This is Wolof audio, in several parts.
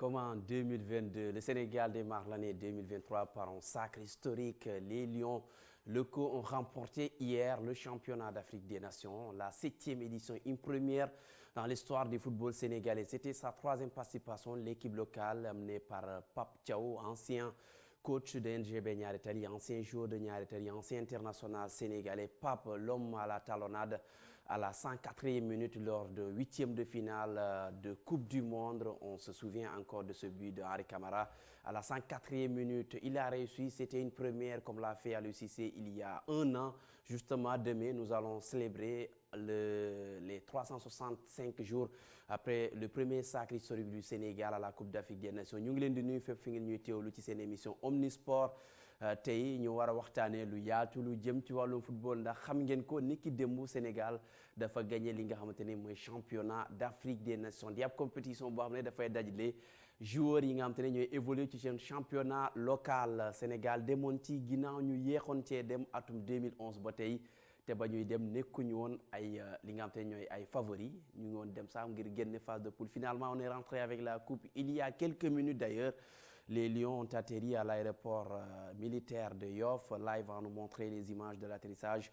Comme en 2022, le Sénégal démarre l'année 2023 par un sacre historique. Les Lions locaux ont remporté hier le championnat d'Afrique des Nations, la 7e édition, une première dans l'histoire du football sénégalais. C'était sa 3e participation. L'équipe locale amenée par Pape Thiaw, ancien coach de NGB Niary Tally, ancien joueur de Niary Tally, ancien international sénégalais. Pape, l'homme à la talonnade à la 104e minute lors de 8e de finale de Coupe du Monde. On se souvient encore de ce but de Henri Camara à la 104e minute. Il a réussi, c'était une première comme l'a fait Aliou Cissé il y a un an. Justement, demain, nous allons célébrer les 365 jours après le premier sacre historique du Sénégal à la Coupe d'Afrique des Nations. Ñu ngi leen di nuyu fépp fi ngeen ñuy teewlu ci seen émission Omnisport. tey ñu war a waxtaanee lu yaatu lu jëm ci wàllum football ndax xam ngeen ko niki démb Sénégal dafa gagné li nga xamante ne mooy championnat d'Afrique des Nations di ab compétition boo xam ne dafay dajale joueurs yi nga xamante ne ñooy évoluer ci seen championnat local. Sénégal demoon ci ginnaaw ñu yéexoon cee dem atum 2011 ba tey te ba ñuy dem nekkuñu woon ay li nga xamante ne ñooy ay favoris ñu ngi woon dem sax ngir génne phase de poule. Finalement on est rentré avec la coupe il y a quelques minutes d'ailleurs. Les Lions ont atterri à l'aéroport militaire de Yoff. Là, ils vont nous montrer les images de l'atterrissage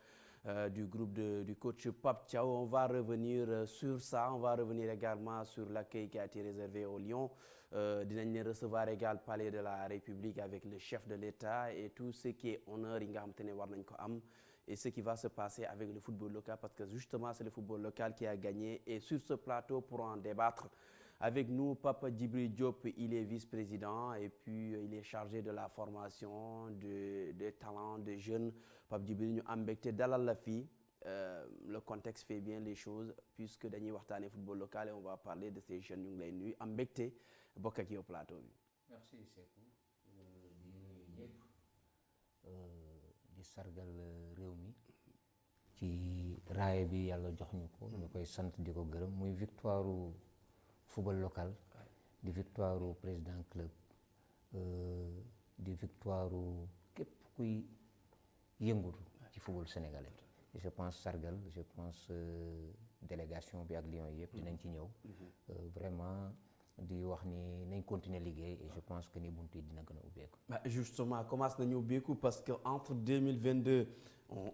du groupe du coach Pape Thiaw. On va revenir sur ça. On va revenir également sur l'accueil qui a été réservé aux Lions. Dinañ leen recevoir également palais de la République avec le chef de l'État et tout ce qui est honneur yi nga xamante ne war nañ ko am et ce qui va se passer avec le football local parce que justement c'est le football local qui a gagné. Et sur ce plateau pour en débattre avec nous, Papa Djibril Diop, il est vice-président et puis il est chargé de la formation de talents, de jeunes. Papa Djibril, ñu am mbégte dalal la fii. Le contexte fait bien les choses puisque dañuy waxtaanee football local et on va parler de ces jeunes. Ñu ngi lay nuyu am mbégte bokk ak yow plateau bi. Merci Sékou di nuyu ñëpp di sargal réew mi ci raaya bi yàlla jox ñu ko. ñu koy sant di ko gërëm muy victoire football local di victoire président club di victoire képp kuy yëngatu ci football sénégalais. Et je pense sargal je pense délégation bi ak Lions yëpp dinañ ci ñëw. Vraiment di wax ni nañ continuer liggéey et je pense que ni buntu yi dina gën a ubbeeku. Justement commence nañu ubbeeku parce que entre 2022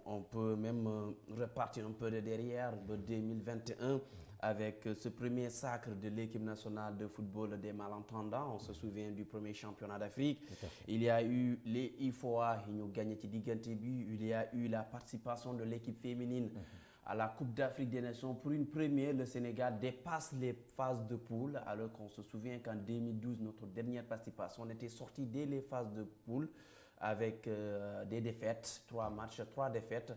on peut même repartir un peu de derrière ba 2021 avec ce premier sacre de l'équipe nationale de football des malentendants. On se souvient du premier championnat d'Afrique. Il y a eu les IFOA yi ñu gagné ci diggante bi. Il y a eu la participation de l'équipe féminine à la Coupe d'Afrique des Nations. Pour une première, le Sénégal dépasse les phases de poule alors qu'on se souvient qu'en 2012, notre dernière participation, on était sorti dès les phases de poule avec des défaites, 3 matchs, 3 défaites.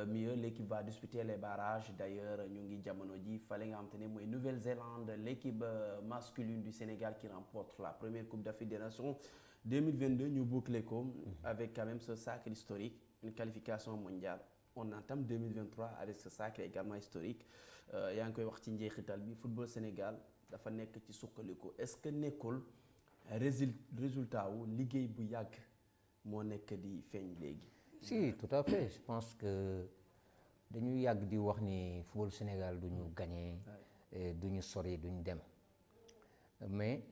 Mieux, l'équipe va disputer les barrages. D'ailleurs, ñu ngi jamono ji fale nga xamante ne mooy Nouvelle-Zélande, l'équipe masculine du Sénégal qui remporte la première Coupe d'Afrique des Nations. 2022, ñu bouclé ko avec quand même ce sacre historique, une qualification mondiale. On entame 2023 avec ce sacre également historique. yaa ngi koy wax ci njeexital bi football Sénégal dafa nekk ci suqaliku. Est-ce que nekkul résultat wu liggéey bu yàgg moo nekk di feeñ léegi? Si, tout à fait. Je pense que dañuy yàgg di wax ni football Sénégal du ñu gagné du ñu sori du ñu dem mais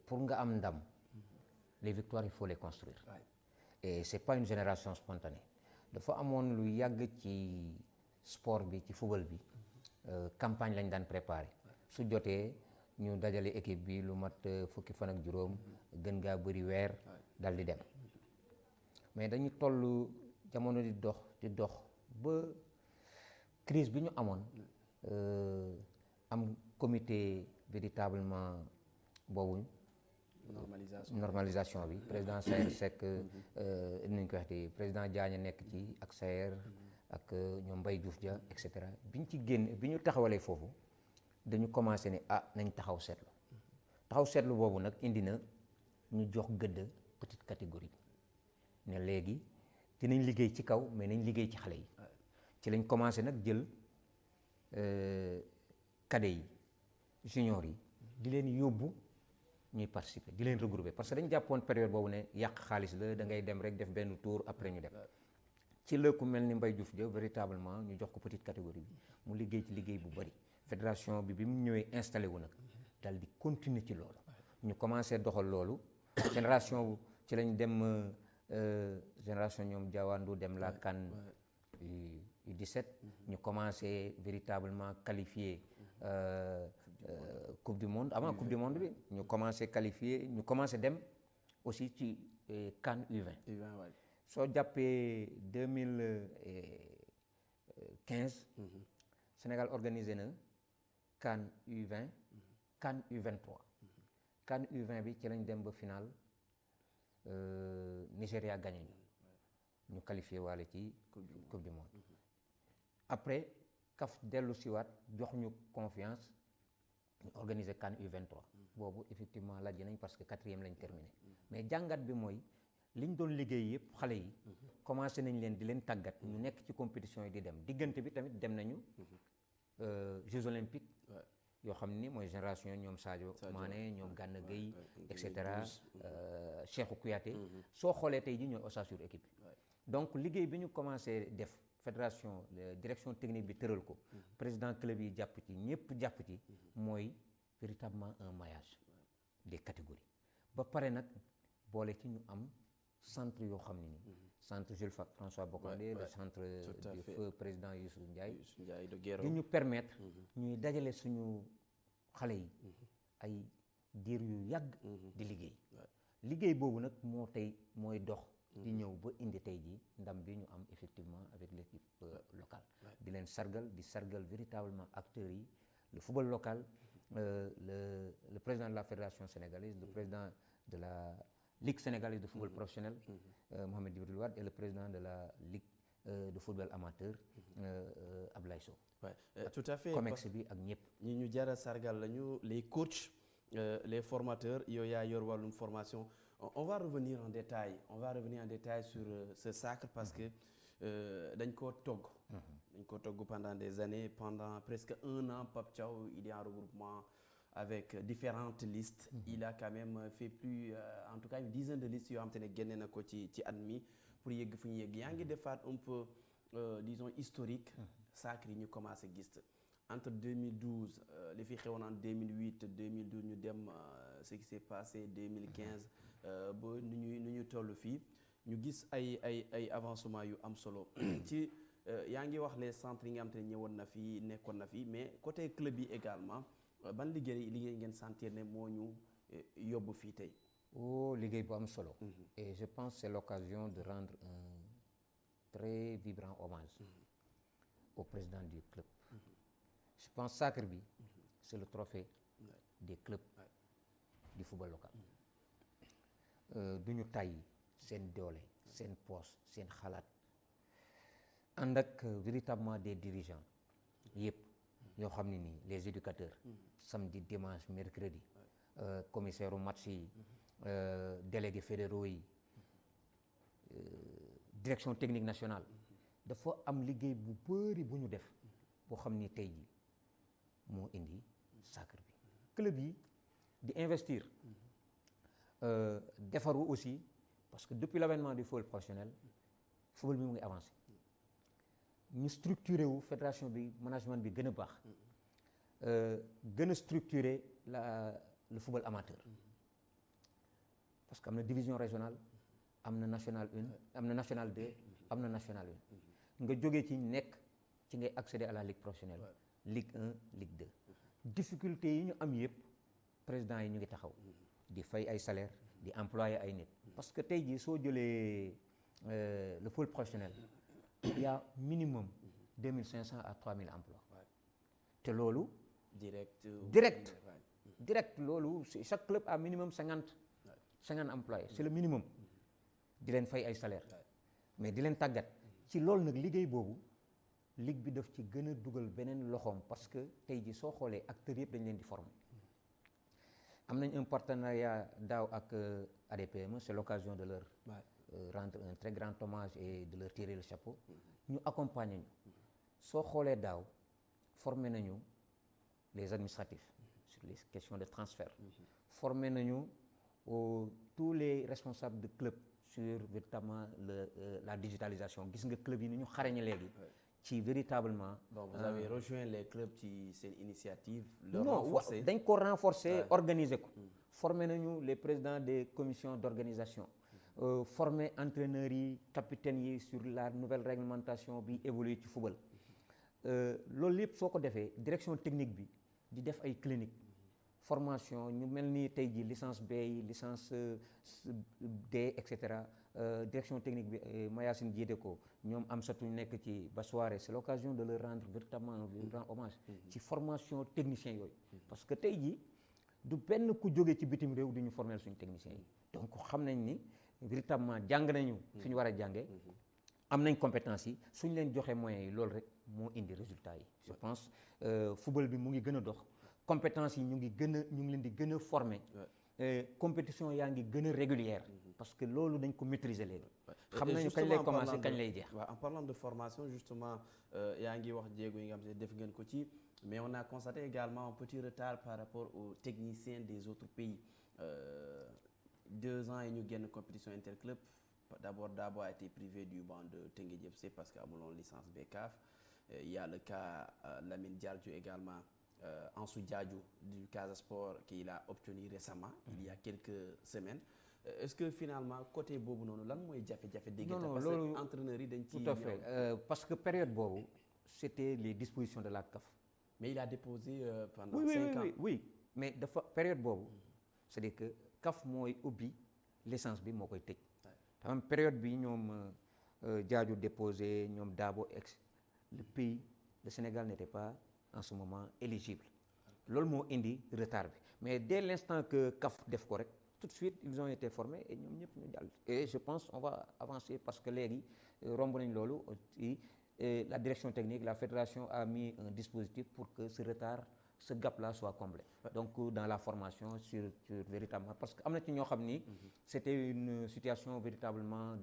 pour nga am ndam les victoires il faut les construire. Et c'est pas une génération spontanée. Dafa amoon lu yàgg ci sport bi ci football bi campagne lañ daan préparer su jotee ñu dajale équipe bi lu mat fukki fan ak juróom gën gaa bëri weer dal di dem mais dañu toll jamono di dox ba crise bi ñu amoon am comité véritablement boobu normalisation bi président Saër Seck ni ñu ko waxee président Diagne nekk ci ak Saër ak ñoom Mbaye Diouf Dia et cetera biñ ci génn bi ñu taxawalee foofu dañu commencé ne nañ taxaw seetlu boobu nag indi na ñu jox gëdd petite catégorie ne léegi dinañ liggéey ci kaw mais nañ liggéey ci xale yi ci lañ commencé nag jël cadets yi juniors yi di leen yóbbu ñuy participer di leen regrouper parce que dañ jàppoon période boobu ne yàq xaalis la da ngay dem rek def benn tour après ñu dem ci la ku mel ni Mbaye Diouf Dia véritablement ñu jox ko petite catégorie bi mu liggéey ci liggéey bu bari fédération bi mu ñëwee installé wu nag dal di continuer ci loolu ñu commencé doxal loolu génération ci lañ dem génération ñoom Diawandou dem la CAN U17 ñu commencé véritablement qualifier coupe du monde avant coupe du monde bi ñu commencé qualifier ñu commencé dem aussi ci CAN U20 soo jàppee 2015 Sénégal organisé na CAN U20 CAN U23 CAN U20 bi ci lañ dem ba final Nigéria gagné ñu qualifié waale ci coupe du monde après CAF dellu siwaat jox ñu confiance ñu organiser CAN U23 boobu effectivement laaj nañ parce que 4e lañ terminé mais jàngat bi mooy liñ doon liggéey yëpp xale yi commencé nañ leen di leen tàggat ñu nekk ci compétition yi di dem diggante bi tamit dem nañu Jeux olympiques yoo xam ni mooy génération ñoom Sadio Mané ñoom Gana Gueye et cetera Cheikhou Kouyaté soo xoolee tey ji ñooy ossature équipe donc liggéey bi ñu commencé def fédération direction technique bi tëral ko président club yi jàpp ci ñëpp jàpp ci mooy véritablement un maillage des catégories ba pare nag boole ci ñu am centre yoo xam ne ni centre Jules François Bocandé le centre du feu président Youssou Ndiaye di ñu permettre ñuy dajale suñu xale yi ay diir yu yàgg di liggéey boobu nag moo tey mooy dox di ñëw ba indi tey ji ndam bi ñu am effectivement avec l'équipe locale di leen sargal di sargal véritablement acteurs yi le football local le président de la fédération sénégalaise le président de la Ligue sénégalaise de football professionnel Mohamed Djibril Wade et le président de la Ligue de football amateur Ablaye Sow tout à fait COMEX bi ak ñëpp ñi ñu jara sargal lañu les coachs les formateurs yow yaa yor wàllum formation on va revenir en détail sur ce sacre parce que dañ koo togg pendant des années pendant presque 1 an Pape Thiaw il est en regroupement avec différentes listes il a quand même fait plus en tout cas une dizaine de listes yoo xam te ne génne na ko ci at mi pour yegg fu ñu yegg yaa ngi defaat un peu disons historique sacre yi ñu commencé gis entre 2012 li fi xewoon en 2008 2012 ñu dem ce qui s'est passé 2015 ba nu ñu toll fii ñu gis ay avancement yu am solo ci yaa ngi wax les centres yi nga xam te ne ñëwoon na fi nekkoon na fi mais côté club yi également ban liggéey ngeen sentir ne moo ñu yóbbu fii tey liggéey bu am solo et je pense c'est l'occasion de rendre un très vibrant hommage au président du club je pense sacre bi c'est le trophée des clubs du football local du ñu tàyyi seen doole seen poste seen xalaat ànd ak véritablement des dirigeants yëpp yoo xam ne nii les éducateurs samedi dimanche mercredi commissaire u match yi délégués fédéraux yi direction technique nationale dafa am liggéey bu bëri bu ñu def boo xam ni tey ji moo indi sacre bi club yi di investir defaru aussi parce que depuis l'avènement du football professionnel football bi mu ngi avancé ñu structuré wu fédération bi management bi gën a baax gën a structuré le football amateur parce que am na division régionale am na national 1 am na national 2 am na national 1 nga jógee ci nekk ci ngay accéder à la ligue professionnelle ligue 1 ligue 2 difficulté yi ñu am yëpp président yi ñu ngi taxaw di fay ay salaire di employer ay nit parce que tey jii soo jëlee le football professionnel il y a minimum 2500 à 3000 emplois te loolu direct loolu chaque club a minimum 50 employés c'est le minimum di leen fay ay salaire mais di leen tàggat ci loolu nag liggéey boobu ligue bi daf ci gën a dugal beneen loxoom parce que tey ji soo xoolee acteurs yëpp dañ leen di former am nañ un partenariat daaw ak ADPME c'est l'occasion de leur rendre un très grand hommage et de leur tirer le chapeau ñu accompagner ñu soo xoolee daaw former nañu les administratifs sur les questions de transfert former nañu tous les responsables de club sur véritablement la digitalisation gis nga club yi ni ñu xarañe léegi ci véritablement. Donc vous avez rejoint les clubs ci seen initiative. Le non renforcer dañ ko renforcer organiser ko. former nañu les présidents des commissions d'organisation. former entraîneurs yi capitaines yi sur la nouvelle réglementation bi évoluer ci football. loolu yëpp soo ko defee direction technique bi di def ay clinique formation ñu mel ni tey jii licence B yi licence D et cetera direction technique bi Mayacine jiite ko ñoom am satu nekk ci ba soirée c'est l'occasion de leur rendre véritablement un grand hommage ci formation technicien yooyu parce que tey jii du benn ku jógee ci bitim réew di ñu former suñu techniciens yi donc xam nañ ni véritablement jàng nañu fi ñu war a jàngee am nañ compétence yi suñ leen joxee moyens yi loolu rek moo indi résultat yi je pense football bi mu ngi gën a dox compétence yi ñu ngi leen di gën a former compétition yaa ngi gën a régulière parce que loolu dañ ko maîtriser léegi xam nañu kañ lay commencer kañ lay jeex. waaw en parlant de formation justement yaa ngi wax jéego yi nga xam ne def ngeen ko ci mais on a constaté également un petit retard par rapport aux techniciens des autres pays 2 ans yi ñu génn compétition interclub d'abord Dabo a été privé du banc de Teungueth FC parce que amuloon licence BCAF il y a le cas Lamine Diallo également Ansou Diadio du Casa Sport qu'il a obtenu récemment il y a quelques semaines est-ce que finalement côté boobu noonu lan mooy jafe-jafe dégg parce que entraîneurs yi dañ ci tout à fait parce que période boobu c'était les dispositions de la CAF mais il a déposé pendant 5 ans oui mais dafa période boobu c'est-à-dire que CAF mooy ubbi licence bi moo koy tëj tam période bi ñoom Diadio déposé ñoom Dabo ex le pays le Sénégal n'était pas en ce moment éligible loolu moo indi retard bi mais dès l'instant que CAF def ko rek tout de suite ils ont été formés et ñoom ñëpp ñu jàll et je pense on va avancer parce que léegi romb nañ loolu la direction technique la fédération a mis un dispositif pour que ce retard ce gap-là soit comblé donc dans la formation sur véritablement parce que am na ci ñoo xam ni c'était une situation véritablement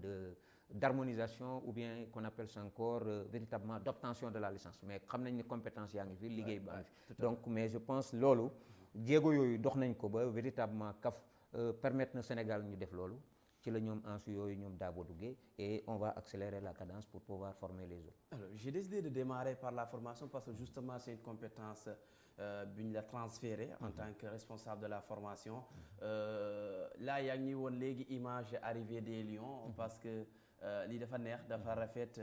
d'harmonisation ou bien qu'on appelle ça encore véritablement d'obtention de la licence mais xam nañ ni compétence yaa ngi fi liggéey ba fi donc mais je pense loolu jéego yooyu dox nañ ko ba véritablement CAF permettre na Sénégal ñu def loolu ci la ñoom Ansou yooyu ñoom Dabo duggee et on va accélérer la cadence pour pouvoir former les autres. Alors j'ai décidé de démarrer par la formation parce que justement c'est une compétence bi ñu la transféré en tant que responsable de la formation là yaa ngi woon léegi image arrivée des Lions parce que lii dafa neex dafa rafet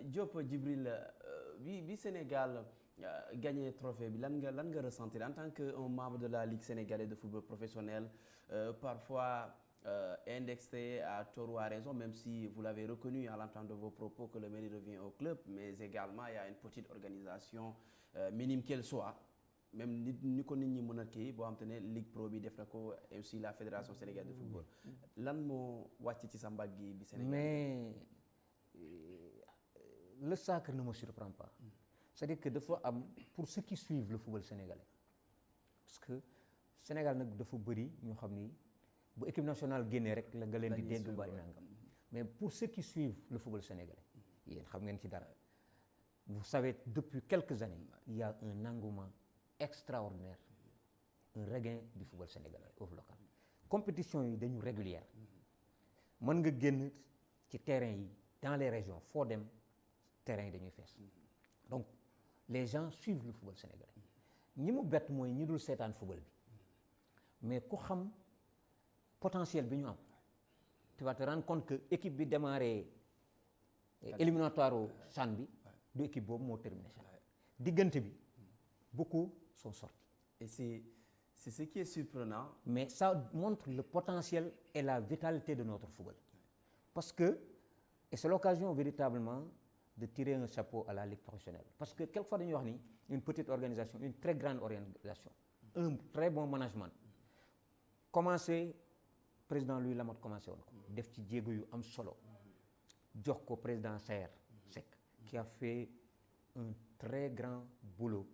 Diop Djibril bi Sénégal gagné trophée bi lan nga ressentir en tant que un membre de la Ligue sénégalaise de football professionnel parfois indexé à tort ou à raison même si vous l'avez reconnu à l'entente de vos propos que le mérite revient au club mais également il y a une petite organisation minime qu'elle soit même ni ko nit ñi mën a kii boo xam te ne Ligue Pro bi def na ko et aussi la Fédération sénégalaise de football lan moo wàcc ci sa mbagg bi Sénégal mais le sacre ne me surprend pas c'est-à-dire que dafa am pour ceux qui suivent le football sénégalais parce que Sénégal nag dafa bëri ñoo xam ni bu équipe nationale génnee rek la nga leen di dégg bari nangam mais pour ceux qui suivent le football sénégalais yéen xam ngeen ci dara vous savez depuis quelques années il y a un engouement extraordinaire un regain du football sénégalais au local compétition yi dañu régulière mën nga génn ci terrain yi dans les régions foo dem terrain yi dañuy fees donc les gens suivent le football sénégalais ñi mu bett mooy ñi dul seetaan football bi mais ku xam potentiel bi ñu am tu vas te rendre compte que équipe bi démarré éliminatoire au CHAN bi du équipe boobu moo terminé CHAN diggante bi beaucoup sont sortis et c'est ce qui est surprenant mais ça montre le potentiel et la vitalité de notre football parce que et c'est l'occasion véritablement de tirer un chapeau à la ligue professionnelle parce que quelquefois dañuy wax ni une petite organisation une très grande organisation un très bon management commencé président Louis Lamotte commencé woon ko def ci jéego yu am solo jox ko président Saër Seck qui a fait un très grand boulot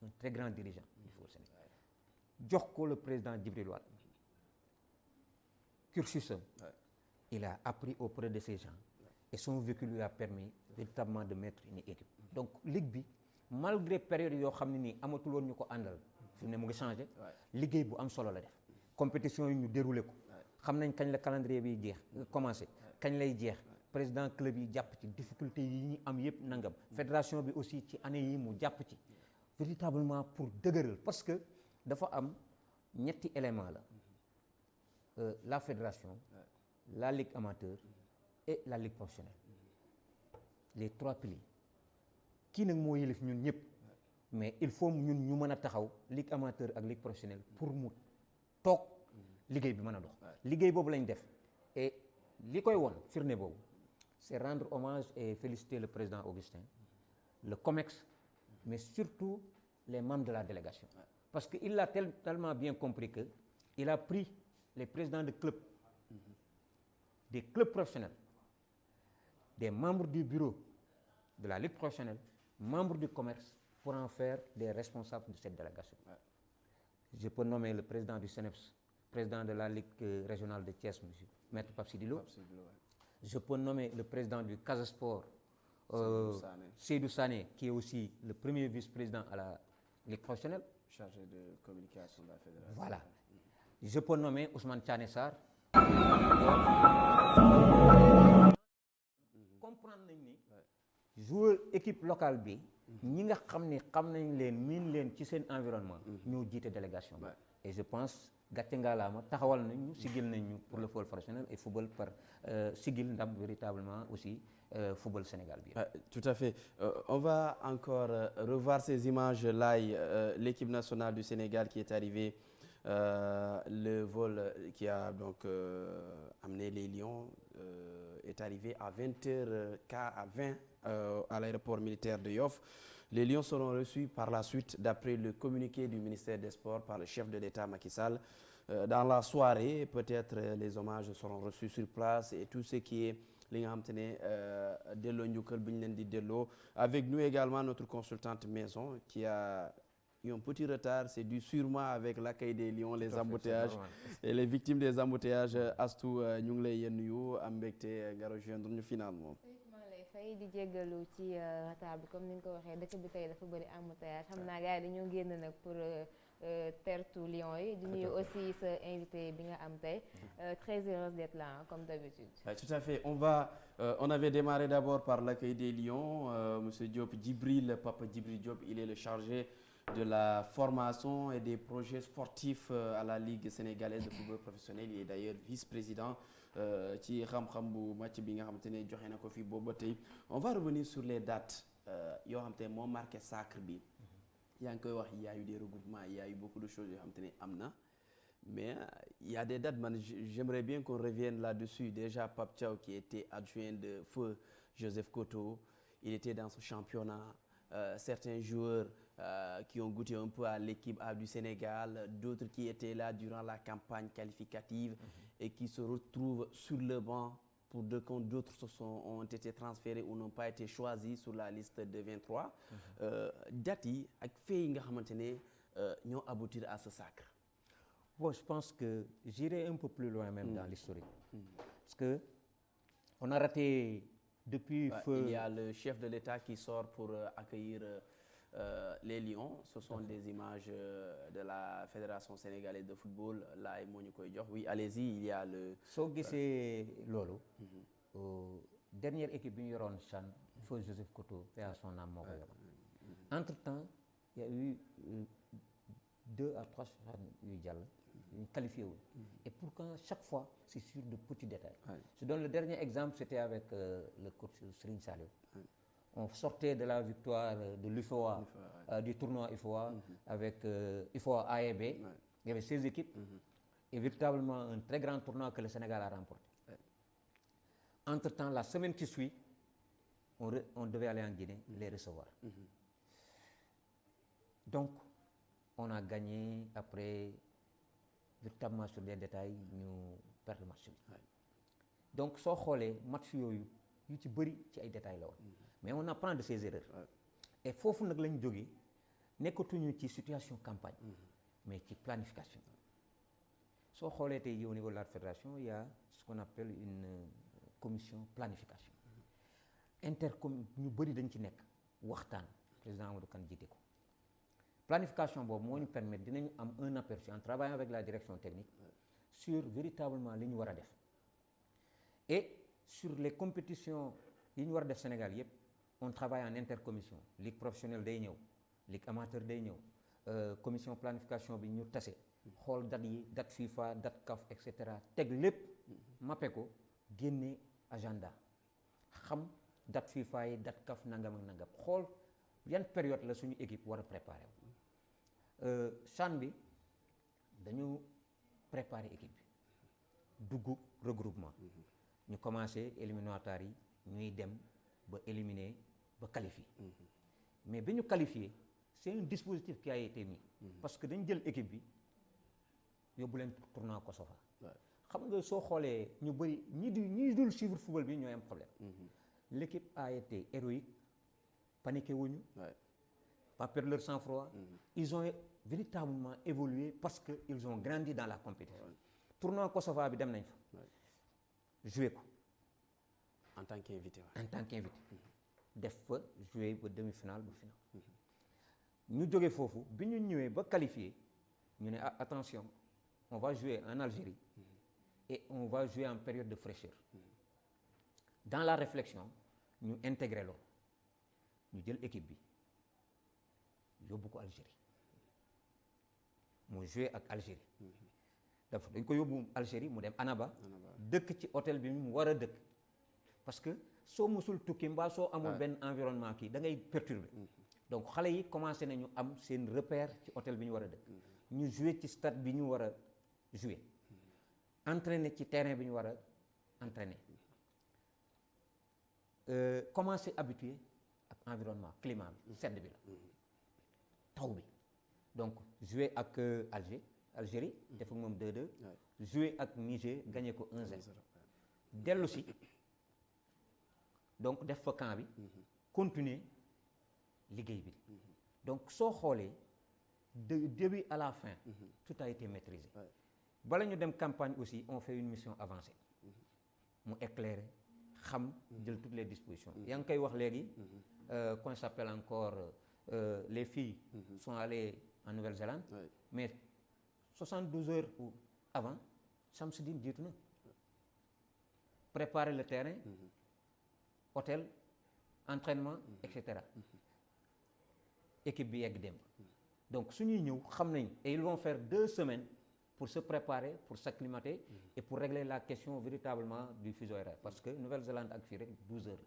un très grand dirigeant du football sénégalais jox ko le président Djibril Wade cursusam il a appris auprès de ces gens et son vécu lui a permis véritablement de mettre une équipe donc ligue bi malgré période yoo xam ne nii amatul woon ñu ko àndal fi mu ne mu ngi changé liggéey bu am solo la def compétition yi ñu déroulé ko xam nañ kañ la calendrier bi jeex commencé kañ lay jeex président club yi jàpp ci difficulté yi ñu am yëpp nangam fédération bi aussi ci année yi mu jàpp ci véritablement pour dëgëral parce que dafa am ñetti élément la la fédération la ligue amateur et la ligue professionnelle les trois piliers kii nag moo yëlif ñun ñëpp mais il faut ñun ñu mën a taxaw ligue amateur ak ligue professionnelle pour mu toog liggéey bi mën a dox liggéey boobu lañ def et li koy won firnde boobu c'est rendre hommage et féliciter le président Augustin le COMEX mais surtout les membres de la délégation parce que il a tellement bien compris que il a pris les présidents de clubs des clubs professionnels des membres du bureau de la ligue professionnelle membres du commerce pour en faire des responsables de cette délégation. Je peux nommer le président du CNEPS, président de la ligue régionale de Thiès, monsieur Maître Pape Sidilo. Je peux nommer le président du Casa Sport, Seydou Sané, qui est aussi le premier vice-président à la ligue professionnelle. Chargé de communication de la fédération. Voilà. Je peux nommer Ousmane Thiané Sarr. Comprendre nañ ni joueur équipe locale bi ñi nga xam ne xam nañ leen miin leen ci seen environnement ñoo jiite délégation bi et je pense gàcce ngaalaama taxawal nañ ñu sigil nañ ñu pour le football professionnel et football par sigil ndam véritablement aussi football Sénégal bi. Tout à fait. On va encore revoir ces images là, l'équipe nationale du Sénégal qui est arrivée, le vol qui a donc amené les Lions est arrivé à 20h20 à l'aéroport militaire de Yoff. Les Lions seront reçus par la suite, d'après le communiqué du ministère des Sports, par le chef de l'État Macky Sall. Dans la soirée, peut-être les hommages seront reçus sur place et tout ce qui est li nga xam te ne delloo njukkal bi ñu leen di delloo. Avec nous également notre consultante maison qui a eu un petit retard, c'est dû sûrement avec l'accueil des Lions, les embouteillages et les victimes des embouteillages. Astou ñu ngi lay nuyu am mbégte nga rejoindre ñu finalement. fay di jéggalu ci retard bi comme ni nga ko waxee dëkk bi tey dafa bëri embouteillage xam naa gars yi dañoo génn nag pour tertu Lions yi di nuyu aussi sa invité bi nga am tey très heureuse d'être là comme d'habitude. Tout à fait. On avait démarré d'abord par l'accueil des Lions. Monsieur Diop Djibril, Papa Djibril Diop, il est le chargé de la formation et des projets sportifs à la Ligue sénégalaise de football professionnel. Il est d'ailleurs vice-président ci xam-xam bu match bi nga xamante ne joxe na ko fii boobu ba tey. On va revenir sur les dates yoo xamante ne moo marqué sacre bi. yaa ngi koy wax il y a eu des regroupements, il y a eu beaucoup de choses yoo xamante ne am na mais il y a des dates man j'aimerais bien qu'on revienne là-dessus. Déjà Pape Thiaw qui était adjoint de feu Joseph Koto, il était dans ce championnat. Certains joueurs qui ont goûté un peu à l'équipe A du Sénégal, d'autres qui étaient là durant la campagne qualificative et qui se retrouvent sur le banc pour deux comptes. D'autres ont été transférés ou n'ont pas été choisis sur la liste de 23. Dates yi ak faits yi nga xamante ne ñoo aboutir à ce sacre. Bon, je pense que j'irai un peu plus loin même dans l'historique. Parce que on a raté depuis il y a le chef de l'État qui sort pour accueillir les Lions. Ce sont des images de la Fédération sénégalaise de football là moo ñu koy jox. Oui, allez-y, il y a le. soo gisee loolu. Dernière équipe bi ñu yoroon CHAN feu Joseph Koto paix à son âme moo ko yoroon. Entre-temps il y a eu 2 à 3 CHAN yuy jàll ñu qualifié wul. Et pourtant chaque fois c'est sur de petits détails. Je donne le dernier exemple, c'était avec le coach Serigne Saliou. On sortait de la victoire de l'UFOA, du tournoi UFOA avec UFOA A et B. Il y avait 16 équipes et véritablement un très grand tournoi que le Sénégal a remporté. Entre-temps, la semaine qui suit, on devait aller en Guinée les recevoir. Donc, on a gagné après, véritablement sur des détails, ñu perdre le match. Donc, soo xoolee match yooyu yu ci bëri ci ay détails la woon. Mais on apprend de ses erreurs. Et foofu nag lañ jógee nekkatuñu ci situation campagne. Mais ci planification. Soo xoolee tey au niveau de la fédération, il y a ce qu'on appelle une commission planification. Ñu bëri dañ ci nekk waxtaan président Amadou Kane jiite ko. Planification boobu moo ñu permettre dinañu am un aperçu en travaillant avec la direction technique sur véritablement li ñu war a def. Et sur les compétitions yi ñu war a def Sénégal yëpp on travaille en intercommission ligue professionnelle day ñëw ligue amateur day ñëw commission planification bi ñu tase xool date yi date FIFA date CAF et cetera teg lépp mappe ko génne agenda xam date FIFA yi date CAF nangam ak nangam xool yan période la suñu équipe war a préparer CHAN bi dañu préparer équipe bi dugg regroupement ñu commencé éliminatoires yi ñuy dem ba éliminer ba qualifier mais bi ñu qualifier c'est un dispositif qui a été mis parce que dañu jël équipe bi yóbbu leen tournoi Kosovo xam nga soo xoolee ñu bëri ñi dul suivre football bi ñooy am problème l'équipe a été héroïque paniqué wuñu pas perdre leur sang-froid ils ont véritablement évolué parce que ils ont grandi dans la compétition tournoi Kosovo bi dem nañ fa joué ko en tant qu'invité def fa joué ba demi-finale ba finale ñu jógee foofu bi ñu ñëwee ba qualifié ñu ne attention on va jouer en Algérie et on va jouer en période de fraîcheur dans la réflexion ñu intégré loo ñu jël équipe bi yóbbu ko Algérie mu joué ak Algérie dañ ko yóbbu Algérie mu dem Annaba dëkk ci hôtel bi mu war a dëkk parce que soo musul tukki mbaa soo amul benn environnement kii da ngay perturbé donc xale yi commencé nañu am seen repère ci hôtel bi ñu war a dëkk ñu joué ci stade bi ñu war a joué entraîné ci terrain bi ñu war a entraîné commencé habitué ak environnement climat bi sedd bi la taw bi donc joué ak Algérie def ak moom 2-2 joué ak Niger gagné ko 1-0 dellu si donc def fa camp bi continuer liggéey bi donc soo xoolee de début à la fin tout a été maîtrisé bala ñu dem campagne aussi on fait une mission avancée mu éclairer xam jël toutes les dispositions yaa ngi koy wax léegi qu'on s'appelle encore les filles sont allées en Nouvelle-Zélande mais 72 heures avant Chamsidine jiitu na préparer le terrain hôtel entraînement et cetera équipe bi yegg démb donc su ñuy ñëw xam nañ et ils vont faire 2 semaines pour se préparer pour s'acclimater et pour régler la question véritablement du fuseau horaire parce que Nouvelle-Zélande ak fii rek 12 heures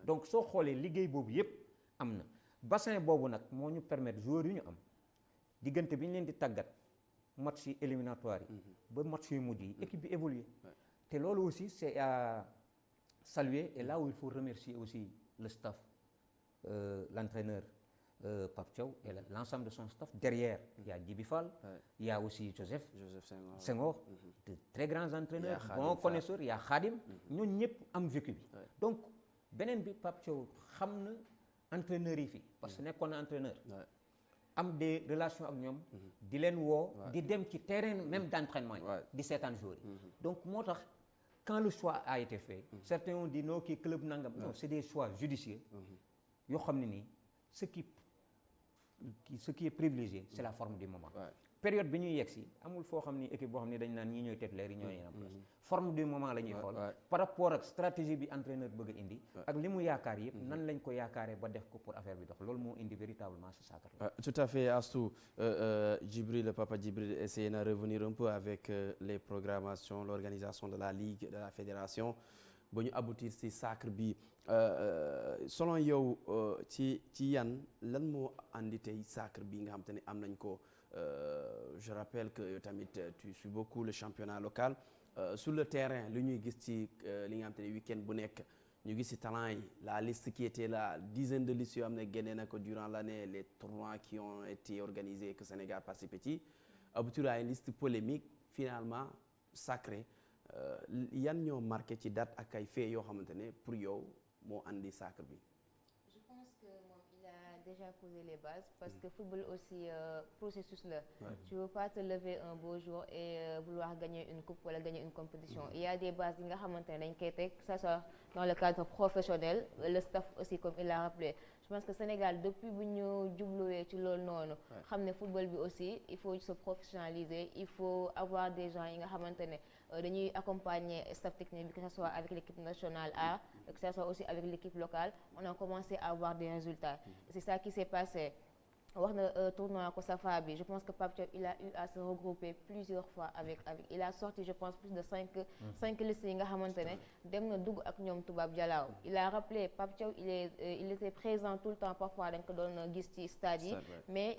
donc soo xoolee liggéey boobu yépp am na bassin boobu nag moo ñu permettre joueurs yu ñu am diggante bi ñu leen di tàggat match yi éliminatoire yi ba match yu mujj yi équipe bi évoluer te loolu aussi c'est à saluer et là où il faut remercier aussi le staff l'entraîneur Pape Thiaw et l'ensemble de son staff derrière il y a Djibi Fall il y a aussi Joseph Senghor de très grands entraîneurs bons connaisseurs il y a Khadim ñooñu ñëpp am vécu bi donc beneen bi Pape Thiaw xam na entraîneurs yi fii parce que nekkoon na entraîneur am des relations ak ñoom di leen woo di dem ci terrain même d'entraînement yi di seetaan joueurs yi donc moo tax quand le choix a été fait certains ont dit non kii club nangam non c'est des choix judicieux yoo xam ne nii ce qui est privilégié c'est la forme du moment période bi ñuy yegg si amul foo xam ni équipe boo xam ne dañ naan ñii ñooy titulaire yi ñooy en place forme du moment la ñuy xool par rapport ak stratégie bi entraîneur bëgg a indi ak li mu yaakaar yëpp nan lañ ko yaakaaree ba def ko pour affaire bi dox loolu moo indi véritablement ce sacre là tout à fait Astou Djibril le papa Djibril essaie de revenir un peu avec les programmations l'organisation de la ligue de la fédération ba ñu aboutir ci sacre bi selon yow ci yan lan moo andi tey sacre bi nga xam te ne am nañ ko je rappelle que tamit tu suis beaucoup le championnat local sur le terrain li ñuy gis ci li nga xam te ne week-end bu nekk ñu gis ci talent yi la liste qui était là dizaine de listes yoo xam ne génnee na ko durant l'année les tournois qui ont été organisés que Sénégal participe ci aboutir à une liste polémique finalement sacrée yan ñoo marqué ci date ak ay fait yoo xamante ne pour yow moo andi sacre bi. Je pense que moom il a déjà posé les bases parce que football aussi processus la. Tu veux pas te lever un beau jour et vouloir gagner une coupe wala gagner une compétition. Il y a des bases yi nga xamante ne dañ koy teg que ça soit dans le cadre professionnel, le staff aussi comme il l'a rappelé. Je pense que Sénégal depuis bu ñu jubluwee ci loolu noonu xam ne football bi aussi il faut se professionnaliser, il faut avoir des gens yi nga xamante ne dañuy accompagner staff technique bi, que ce soit avec l'équipe nationale A, que ce soit aussi avec l'équipe locale. On a commencé à avoir des résultats. Et c'est ça qui s'est passé. wax na tournoi COSAFA bi, je pense que Pape Thiaw il a eu à se regrouper plusieurs fois avec il a sorti je pense plus de 5 listes yi nga xamante ne dem na dugg ak ñoom Toubab Dialaw. Il a rappelé Pape Thiaw il était présent tout le temps, parfois dañ ko doon gis ci stade yi, mais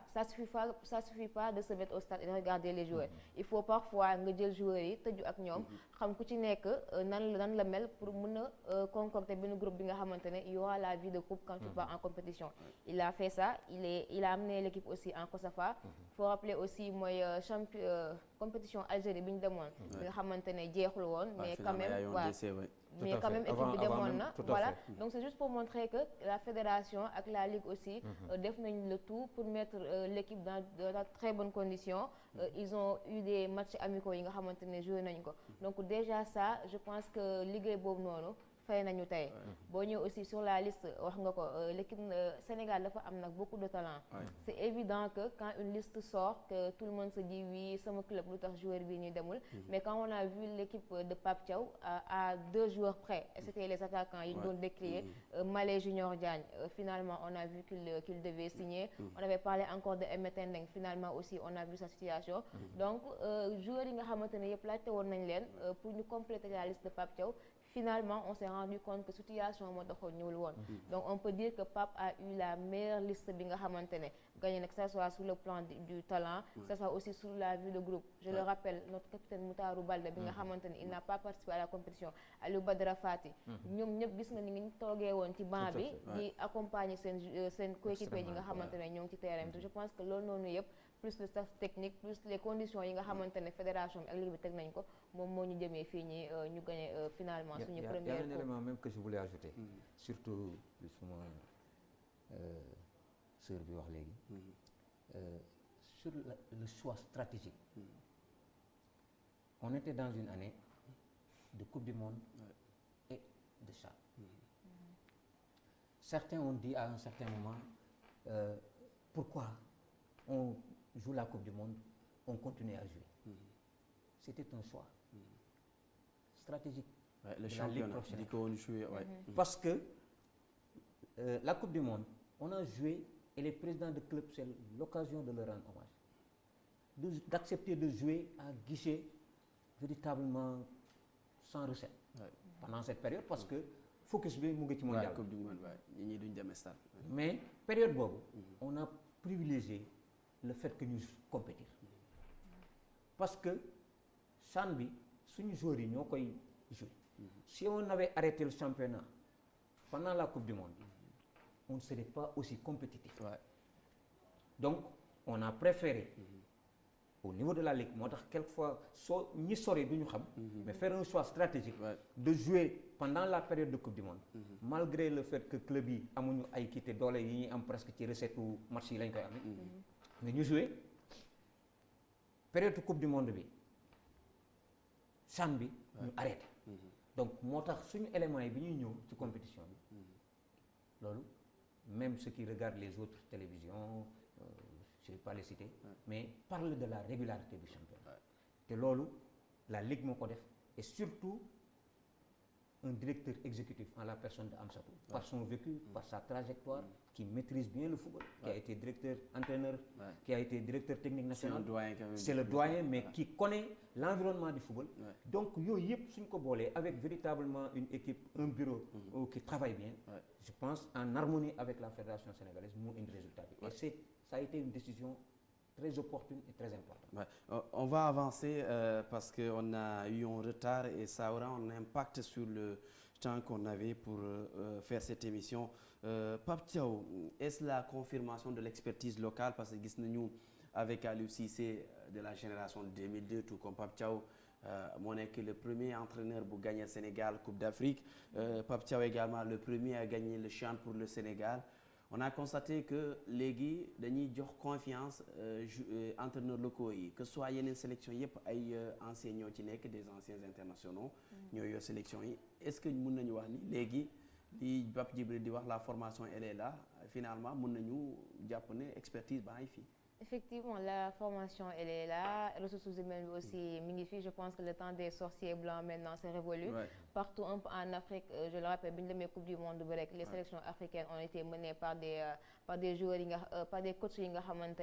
ça suffit pas de se mettre au stade et de regarder les joueurs. Il faut parfois nga jël joueurs yi tëju ak ñoom xam ku ci nekk nan la mel pour mën a concocter benn groupe bi nga xamante ne il y aura la vie de groupe quand tu pars en compétition. Il a fait ça. Il a amené l'équipe aussi en COSAFA. Faut rappeler aussi mooy compétition Algérie bi ñu demoon. bi nga xamante ne jeexul woon. mais quand même équipe bi demoon na. Voilà, donc c'est juste pour montrer que la fédération ak la ligue aussi def nañ le tout pour mettre l'équipe dans de très bonnes conditions. Ils ont eu des matchs amicaux yi nga xamante ne joué nañ ko. Donc déjà ça, je pense que liggéey boobu noonu fay nañu tey. Boo ñëw aussi sur la liste wax nga ko, l'équipe Sénégal dafa am nag beaucoup de talent. C'est évident que quand une liste sort que tout le monde se dit oui sama club lu tax joueur bi ñu demul. Mais quand on a vu l'équipe de Pape Thiaw à 2 joueurs près, et c'était les attaquants yi ñu doon décrier, Malé Junior Diagne, finalement on a vu qu'il devait signer. On avait parlé encore de Emet Ndeng, finalement aussi on a vu sa situation. Donc joueurs yi nga xamante ne yëpp laajte woon nañ leen pour ñu compléter la liste de Pape Thiaw. Finalement, on s'est rendu compte que situation moo taxoon ñëwul woon. Donc on peut dire que Pape a eu la meilleure liste bi nga xamante ne gagné na, que ça soit sur le plan du talent, que ça soit aussi sur la vue de groupe. Je le rappelle, notre capitaine Moutarou Baldé bi nga xamante ne il n'a pas participé à la compétition, Aliou Badara Fati, ñoom ñëpp gis nga ni ngi toogee woon ci banc bi di accompagner seen coéquipier yi nga xamante ne ñoo ngi ci terrain bi. Je pense que loolu noonu yëpp plus le staff technique, plus les conditions yi nga xamante ne fédération bi ak ligue bi teg nañ ko, moom moo ñu jëmee fii ñi ñu gagné finalement suñu première. Il y a un élément même que je voulais ajouter, surtout suma sœur bi wax léegi, sur le choix stratégique. On était dans une année de Coupe du Monde et de CHAN. Certains ont dit à un certain moment, pourquoi on joue la Coupe du Monde, on continue à jouer. C'était un choix stratégique. Le championnat dit qu'on jouait. Parce que la Coupe du Monde, on a joué et les présidents de clubs, c'est l'occasion de leur rendre hommage. D'accepter de jouer à guichet véritablement sans recette pendant cette période, parce que focus bi mu ngi ci mondial. Coupe du Monde, ñi duñ dem stade. Mais période boobu, on a privilégié le fait que nous compétir. Parce que CHAN bi suñu joueurs yi ñoo koy jouer. Si on avait arrêté le championnat pendant la Coupe du Monde, on ne serait pas aussi compétitif. Donc on a préféré au niveau de la ligue, moo tax quelquefois soo ñi sori du ñu xam, mais faire un choix stratégique de jouer pendant la période de Coupe du Monde, malgré le fait que club yi amuñu ay quitté doole yi ñuy am presque ci recette u match yi lañ koy amee, mais ñu jouer période Coupe du Monde bi CHAN bi ñu arrêté. Donc moo tax suñu éléments yi bi ñuy ñëw ci compétition bi loolu même ceux qui regardent les autres télévisions, je ne vais pas les citer, mais parle de la régularité du championnat. te loolu la ligue moo ko def, et surtout un directeur exécutif en la personne de Amsatou, par son vécu, par sa trajectoire, qui maîtrise bien le football, qui a été directeur, entraîneur, qui a été directeur technique national. C'est le doyen, mais qui connaît l'environnement du football. Donc yooyu yëpp suñ ko boolee avec véritablement une équipe, un bureau qui travaille bien, je pense en harmonie avec la fédération sénégalaise moo indi résultat bi. Et ça a été une décision très opportune et très importante. On va avancer parce qu'on a eu un retard et ça aura un impact sur le temps qu'on avait pour faire cette émission. Pape Thiaw, est-ce la confirmation de l'expertise locale, parce que gis nañu avec Aliou Cissé de la génération de 2002, tout comme Pape Thiaw moo nekk le premier entraîneur bu gagner Sénégal Coupe d'Afrique, Pape Thiaw également le premier à gagner le CHAN pour le Sénégal. on a constaté que léegi dañuy jox confiance entraîneurs locaux yi que soit yeneen sélection yëpp ay anciens ñoo ci nekk des anciens internationaux ñoo yor sélection yi est-ce que mën nañu wax ni léegi li Pape Djibril di wax la formation elle est là finalement mën nañu jàpp ne expertise baa ngi fii. Effectivement, la formation, elle est là. Ressources humaines aussi, Mingifi, je pense que le temps des sorciers blancs maintenant c'est révolu. Ouais. Partout un peu en Afrique, je le rappelle, une de mes coupes du monde, les sélections africaines ont été menées par des joueurs, par des coachs qui ont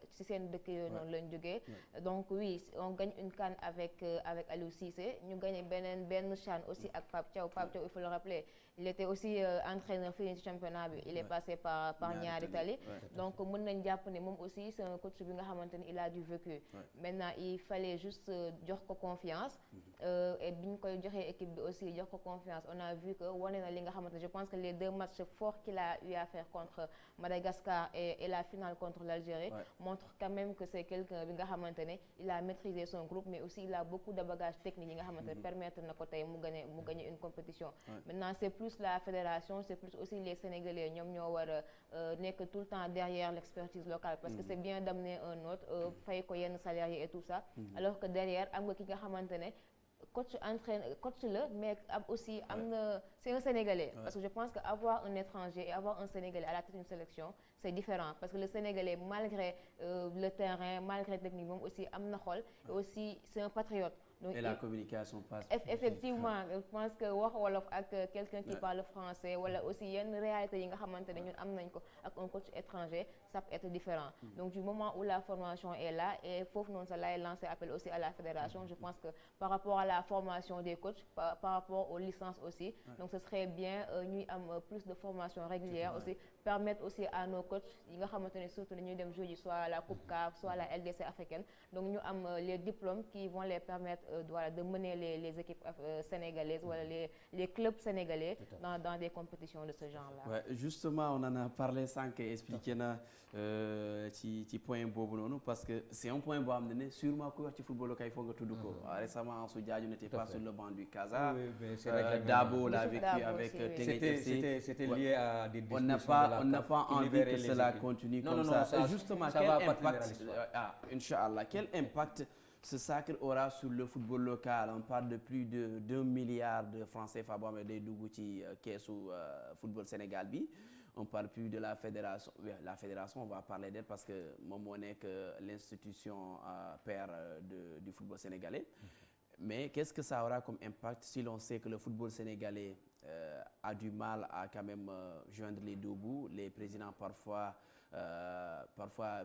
si c'est une de Donc oui, on gagne une CAN avec Aliou Cissé. Nous gagnons Ben Chan aussi avec Pape Thiaw. Pape Thiaw, il faut le rappeler, il était aussi entraîneur fini du championnat. Il est passé par Niar Italie. Donc, moi aussi, c'est un coach qui il a du vécu. Maintenant, il fallait juste dire confiance. Et bien que l'équipe aussi dire confiance. On a vu que je pense que les 2 matchs forts qu'il a eu à faire contre Madagascar et la finale contre l'Algérie montrent quand même que c'est quelqu'un qui il a maîtrisé son groupe, mais aussi il a beaucoup de bagages techniques qui permettent de gagner une compétition. Maintenant, c'est plus la fédération, c'est plus aussi les Sénégalais. Nous n'est que tout le temps derrière l'expertise locale parce que c'est bien d'amener un autre, faire qu'il y ait un salarié et tout ça, alors que derrière, coach là, mais aussi c'est un Sénégalais parce que je pense qu'avoir un étranger et avoir un Sénégalais à la tête d'une sélection c'est différent parce que le Sénégalais malgré le terrain, malgré le technique aussi aussi c'est un patriote. Donc, et la communication passe. Effectivement, je pense que Wolof avec quelqu'un qui parle français voilà aussi il y a une réalité ñun am nañ ko ak un coach étranger ça peut être différent. Donc du moment où la formation est là et faut non ça lay lancer appel aussi à la fédération, je pense que par rapport à la formation des coachs par rapport aux licences aussi. Donc ce serait bien ñuy am plus de formation régulière aussi permettre aussi à nos coachs yi nga surtout ñuy dem jouer soit la Coupe CAF soit la LDC africaine. Donc ñu am les diplômes qui vont les permettre de mener les équipes sénégalaises ou les clubs sénégalais dans des compétitions de ce genre-là. Ouais, justement, on en a parlé sans expliquer ci point bobu noonu parce que c'est un point boo xam ne sûrement ku wax ci football local il faut nga tudd ko. Récemment Ansu Diadio n'était pas sur le banc du Casa. Dabo l'a vécu avec Teungueth. C'était lié à des discussions on n'a pas envie que cela continue comme ça. Justement, quel impact Inch'Allah, quel impact ce sacre aura sur le football local? On parle de plus de 2 milliards de francs CFA boo xam ne day dugg ci keesu football Sénégal bi. On parle plus de la fédération. La fédération, on va parler d'elle parce que moom moo nekk l'institution père du football sénégalais. Mais qu'est-ce que ça aura comme impact si l'on sait que le football sénégalais a du mal à quand même joindre les deux bouts? Les présidents parfois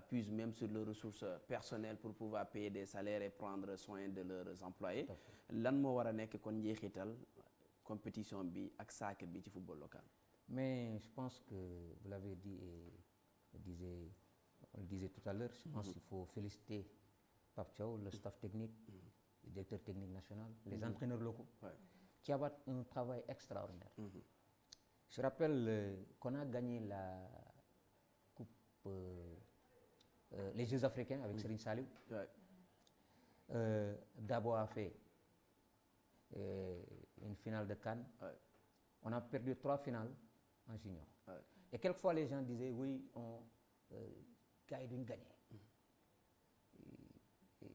puisent même sur leurs ressources personnelles pour pouvoir payer des salaires et prendre soin de leurs employés. Lan moo war a nekk kon njeexital compétition bi ak sacre bi ci football local? Mais je pense que vous l'avez dit et on le disait tout à l'heure, je pense qu'il faut féliciter Pape Thiaw, le staff technique, le directeur technique national, les entraîneurs locaux, qui ont un travail extraordinaire. Je rappelle qu'on a gagné la Coupe, les Jeux africains avec Serigne Saliou. Dabo a fait une finale de CAN. On a perdu 3 finales en junior. Et quelquefois les gens disaient oui, gars yi duñ gagner.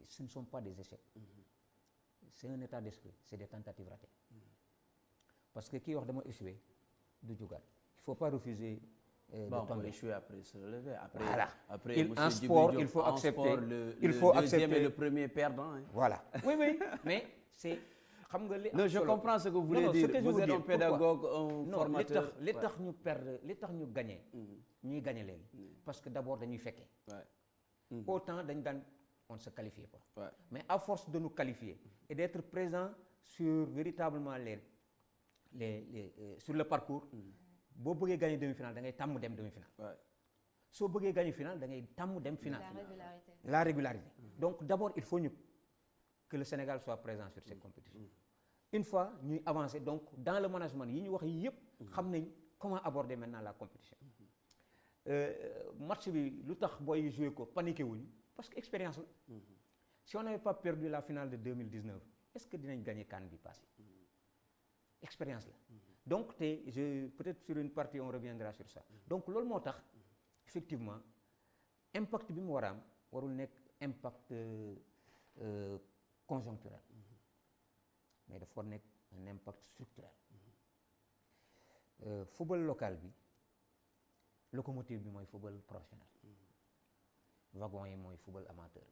Ce ne sont pas des échecs. C'est un état d'esprit, c'est des tentatives ratées. Parce que qui wax dama échoué du jugaat. Il faut pas refuser de tomber. Échouer après se relever. Après en sport, il faut accepter. Le deuxième et le premier perdant. Hein. Voilà. Oui, mais c'est non, je comprends ce que vous voulez dire. Vous êtes un pédagogue, un formateur. li tax ñu perdre, li tax ñu gagner. Ñuy gagner léegi. Parce que d'abord dañuy fekkee. Autant dañ daan on ne se qualifiait pas. Mais à force de nous qualifier et d'être présent sur véritablement sur le parcours, boo bëggee gagner demi-finale da ngay tàmm dem demi-finale. Soo bëggee gagner finale da ngay tàmm dem finale. La régularité. Donc d'abord il faut que le Sénégal soit présent sur ces compétitions. Une fois ñuy avancer donc dans le management yi ñu wax yépp xam nañ comment aborder maintenant la compétition. Match bi lu tax booy jouer ko paniqué wuñu parce que expérience la. Si on n'avait pas perdu la finale de 2019, est-ce que dinañ gagner CAN bi passé? Expérience la. donc peut-être sur une partie on reviendra sur ça donc loolu moo tax effectivement impact bi mu war a am warul nekk impact conjoncturel mais dafa war nekk un impact structurel football local bi locomotive bi mooy football professionnel wagon yi mooy football amateur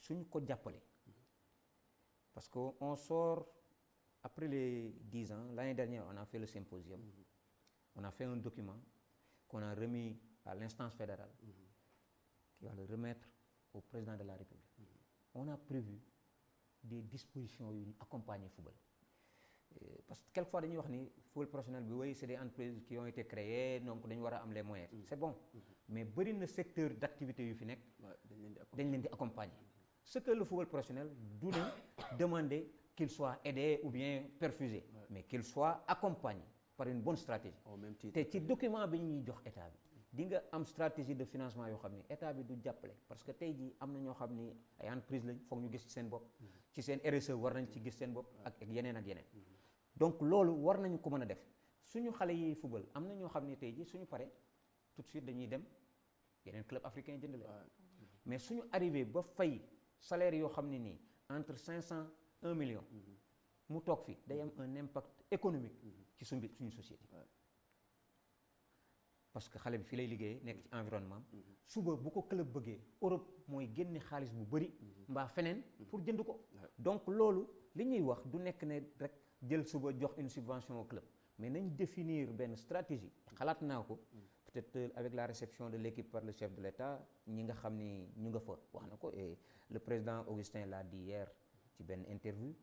suñu ko jàppale parce que on sort après les 10 ans l'année dernière on a fait le symposium on a fait un document qu'on a remis à l'instance fédérale qui va le remettre au président de la République on a prévu des dispositions yu ñu accompagner football parce que quelquefois dañuy wax ni football professionnel bi oui c'est des entreprises qui ont été créées donc dañu war a am les moyens c'est bon mais bëri na secteur d'activité yu fi nekk dañ leen di accompagner ce que le football professionnel du ne demander qu'il soit aidé ou bien perfusé mais qu'il soit accompagné par une bonne stratégie te ci document bi ñuy jox état bi di nga am stratégie de financement yoo xam ni état bi du jàppale parce que tey jii am na ñoo xam ni ay entreprise lañ foog ñu gis ci seen bopp ci seen RSE war nañ ci gis seen bopp ak yeneen ak yeneen donc loolu war nañu ko mën a def suñu xale yi football am na ñoo xam ne tey jii suñu pare tout de suite dañuy dem yeneen club africain jënd leen mais suñu arrivé ba fay salaire yoo xam ne nii entre 500 1 million mu toog fi day am un impact économique ci suñu société parce que xale bi fii lay liggéeyee nekk ci environnement suba bu ko club bëggee Europe mooy génne xaalis bu bëri mbaa feneen pour jënd ko donc loolu li ñuy wax du nekk ne rek jël suba jox une subvention au club mais nañ définir benn stratégie xalaat naa ko peut-être avec la réception de l'équipe par le chef de l'État ñi nga xam ni ñu nga fa wax na ko et le président Augustin l'a dit hier ci benn interview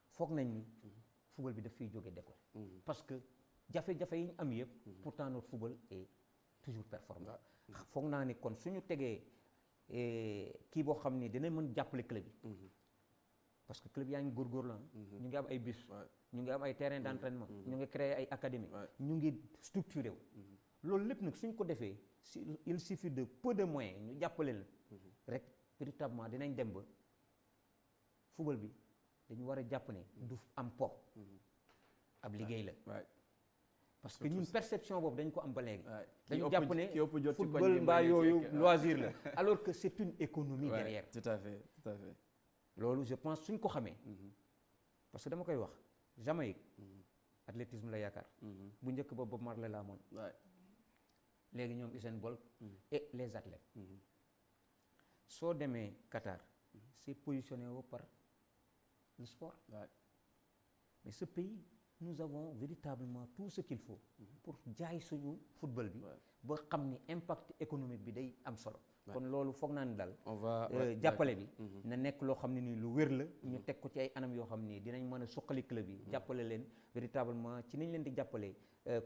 foog nañ ni football bi daf fiy jóge décoller parce que jafe-jafe yi ñu am yëpp pourtant notre football est toujours performant foog naa ni kon suñu tegee kii boo xam ni dina mën jàppale club yi parce que club yaa ngi góorgóorlu la ñu ngi am ay bus ñu ngi am ay terrain d'entraînement ñu ngi créer ay académie ñu ngi structuré wu loolu lépp nag suñ ko defee il suffit de peu de moyens ñu jàppale la rek véritablement dinañ dem ba football bi dañu war a jàpp ne du am po ab liggéey la parce que ñun perception boobu dañ ko am ba léegi dañu jàpp ne football mbaa yooyu loisir la alors que c'est une économie derrière tout à fait loolu je pense suñ ko xamee parce que dama koy wax Jamaïque athlétisme la yaakaar bu njëkk ba Bob Marley la amoon léegi ñoom Usain Bolt et les athlètes soo demee Qatar c'est positionné woo par le sport mais ce pays nous avons véritablement tout ce qu'il faut pour jaay suñu football bi ba xam ni impact économique bi day am solo kon loolu foog naa ni daal jàppale bi na nekk loo xam ne ni lu wér la ñu teg ko ci ay anam yoo xam ni dinañ mën a suqali club yi jàppale leen véritablement ci niñ leen di jàppale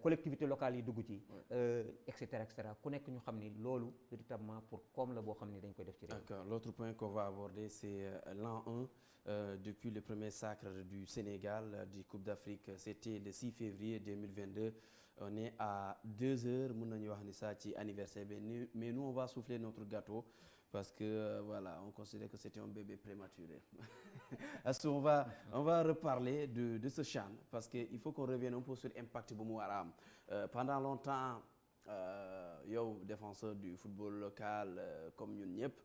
collectivités locales yi dugg ci et cetera ku nekk ñu xam ni loolu véritablement pour koom la boo xam ni dañ koy def ci réew. D'accord. L'autre point qu'on va aborder c'est l'an 1 depuis le premier sacre du Sénégal du Coupe d'Afrique c'était le 6 février 2022 on est à 2 heures mën nañu wax ni ça ci anniversaire bi mais nous on va souffler notre gâteau parce que voilà on considère que c'était un bébé prématuré parce qu'on va reparler de ce CHAN parce que il faut qu'on revienne un peu sur impact bu mu war a am pendant longtemps yow défenseur du football local comme ñun ñëpp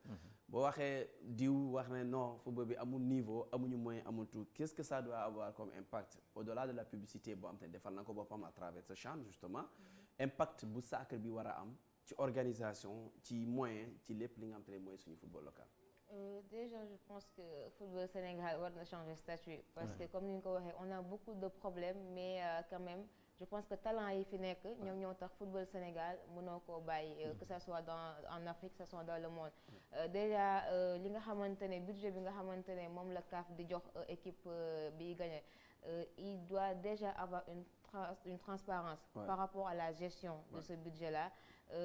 boo waxee diw wax ne non football bi amul niveau amuñu moyen amul tout qu'est-ce que ça doit avoir comme impact au-delà de la publicité boo am te defal na ko boppam à travers ce CHAN justement impact bu sacre bi war a am ci organisation ci moyen ci lépp li nga xam te ne mooy suñu football local. Déjà je pense que football Sénégal war na changer statut parce que comme ni nga ko waxee on a beaucoup de problèmes mais quand même je pense que talent yi fi nekk ñoom ñoo tax football Sénégal mënoo koo bàyyi que ça soit en Afrique que ça soit dans le monde déjà li nga xamante ne budget bi nga xamante ne moom la CAF di jox équipe bi gagné il doit déjà avoir une transparence par rapport à la gestion de ce budget-là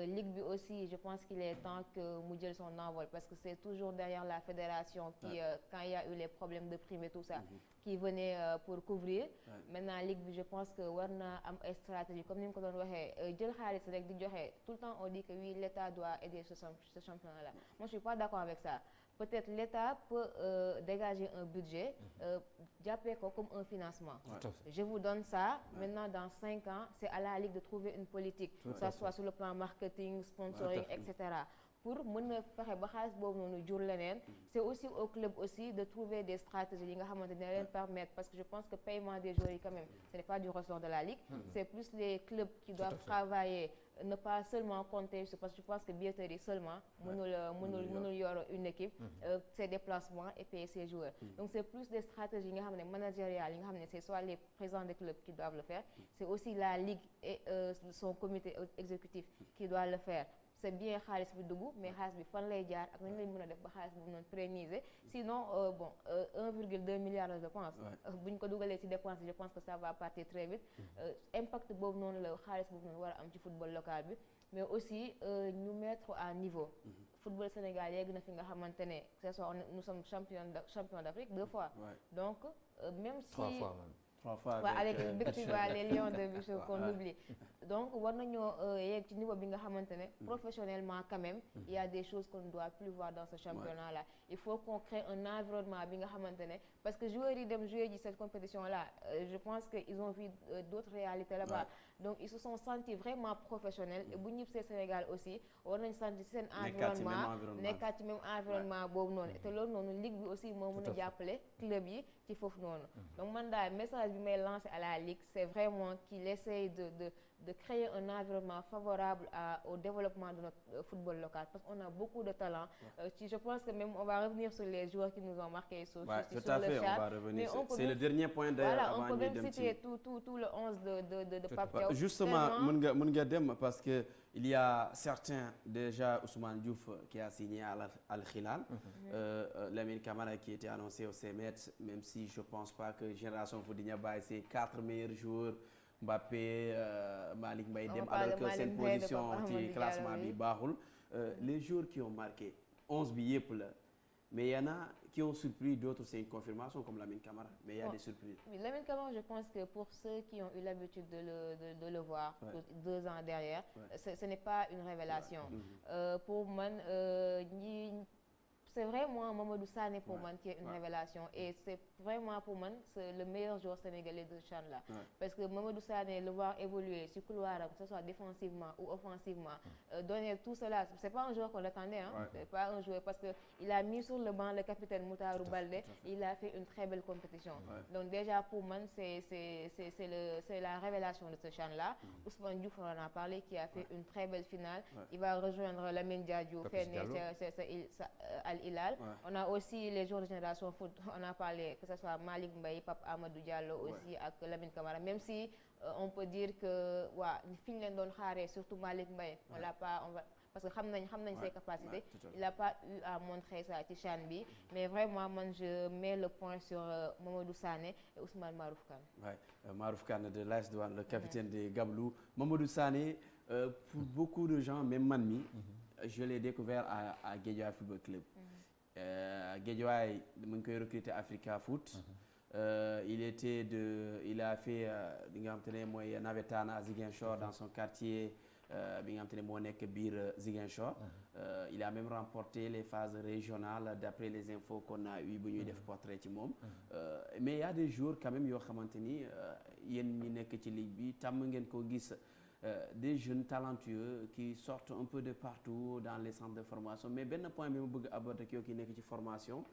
ligue bi aussi je pense qu'il est temps que mu jël son envol parce que c'est toujours derrière la fédération qui quand il y a eu les problèmes de primes et tout ça qui venait pour couvrir maintenant ligue bi je pense que war na am ay stratégie comme ni nga ko doon waxee jël xaalis rek di joxe tout le temps on dit que oui l'État doit aider ce championnat-là moi je suis pas d'accord avec ça peut-être l'État peut dégager un budget jàppee ko comme un financement. Je vous donne ça, maintenant dans 5 ans, c'est à la Ligue de trouver une politique, que ça soit sur le plan marketing, sponsoring, etc. pour mën a fexe ba xaalis boobu noonu jur leneen. C'est aussi au club aussi de trouver des stratégies yi nga xamante ne leen permettre, parce que je pense que paiement des joueurs yi quand même ce n'est pas du ressort de la Ligue, c'est plus les clubs qui doivent travailler, ne pas seulement compter sur, parce que je pense que billetterie seulement mënul yor une équipe, ses déplacements et payer ses joueurs. Donc c'est plus des stratégies yi nga xam ne managériales yi nga xam ne c'est soit les présidents des clubs qui doivent le faire, c'est aussi la Ligue et son comité exécutif qui doit le faire. C'est bien xaalis bi dugg, mais xaalis bi fan lay jaar ak nañ lay mën a def ba xaalis boobu noonu pérenniser, sinon 1,2 milliard je pense, bu ñu ko dugalee ci dépense je pense que ça va partir très vite. Impact boobu noonu la xaalis boobu noonu war a am ci football local bi, mais aussi ñu mettre à niveau. Football Sénégal yegg na fi nga xamante ne que ce soit nous sommes champion d'Afrique 2 fois, donc même si 3 fois même. 3 fois avec les Lions de Bichot qu'on oublie. Donc war nañoo yegg ci niveau bi nga xamante ne professionnellement quand même il y a des choses qu'on ne doit plus voir dans ce championnat là. Il faut qu'on crée un environnement bi nga xamante ne, parce que joueurs yi dem jouer ji cette compétition là, je pense que ils ont vu d'autres réalités là-bas. Donc ils se sont sentis vraiment professionnels, et bu ñibbisee Sénégal aussi war nañ sentir seen environnement nekkaat ci même environnement boobu noonu, te loolu noonu ligue bi aussi moo mën a jàppale club yi ci foofu noonu. Donc man daal message bi may lancer à la Ligue, c'est vraiment qu'il essaye de créer un environnement favorable au développement de notre football local, parce qu'on a beaucoup de talent. Je pense que même on va revenir sur les joueurs qui nous ont marqué sur le chat. On va revenir. C'est le dernier point d'ailleurs. Voilà, on peut même citer tout le 11 de Pape Thiaw. Justement, mën nga dem parce que il y a certains, déjà Ousmane Diouf qui a signé à Al Hilal, Lamine Camara qui était annoncé au CMET, même si je pense pas que Génération Foot Dina Baye c'est 4 meilleurs joueurs, Mbappé, Malick Mbaye dem, alors que seen position ci classement bi baaxul. Les joueurs qui ont marqué 11 bi yëpp la, mais il y en a qui ont surpris, d'autres c'est une confirmation comme Lamine Camara, mais il y a des surprises. Oui, Lamine Camara, je pense que pour ceux qui ont eu l'habitude de le voir 2 ans derrière, ce n'est pas une révélation. Pour moi, c'est vraiment Mamadou Sané pour moi qui est une révélation, et c'est vraiment pour moi c'est le meilleur joueur sénégalais de CHAN là, parce que Mamadou Sané, le voir évoluer sur couloir, que ce soit défensivement ou offensivement, donner tout cela, c'est pas un joueur qu'on attendait, c'est pas un joueur, parce que il a mis sur le banc le capitaine Moutarou Baldé, il a fait une très belle compétition. Donc déjà pour moi c'est la révélation de ce CHAN là. Ousmane Diouf, on en a parlé, qui a fait une très belle finale. Il va rejoindre Lamine Diadio, Al Hilal. On a aussi les joueurs de Génération Foot, on a parlé, que ce soit Malick Mbaye, Pape Amadou Diallo aussi, ak Lamine Camara, même si on peut dire que fi ñu leen doon xaaree, surtout Malick Mbaye, on l'a pas, parce que xam nañ ses capacités, il n'a pas eu à montrer ça ci CHAN bi, mais vraiment man je mets le point sur Mamadou Sané et Ousmane Marouf Kane. Marouf Kane de l'AS Douanes, le capitaine de Gablou. Mamadou Sané, pour beaucoup de gens, même man, je l'ai découvert à Guédiawaye Football Club. Guédiawaye, mu ngi koy recruter Africa Foot. Il a fait bi nga xamante ne mooy navétane à Ziguinchor, dans son quartier bi nga xamante ne moo nekk biir Ziguinchor. Il a même remporté les phases régionales d'après les infos qu'on a eu bu ñuy def portrait ci moom. Mais il y a des joueurs quand même yoo xamante ni yéen ñi nekk ci ligue bi tàmm ngeen ko gis. Des jeunes talentueux qui sortent un peu de partout dans les centres de formation, mais benn point bi ma bëgg aborder ki ki nekk ci formation,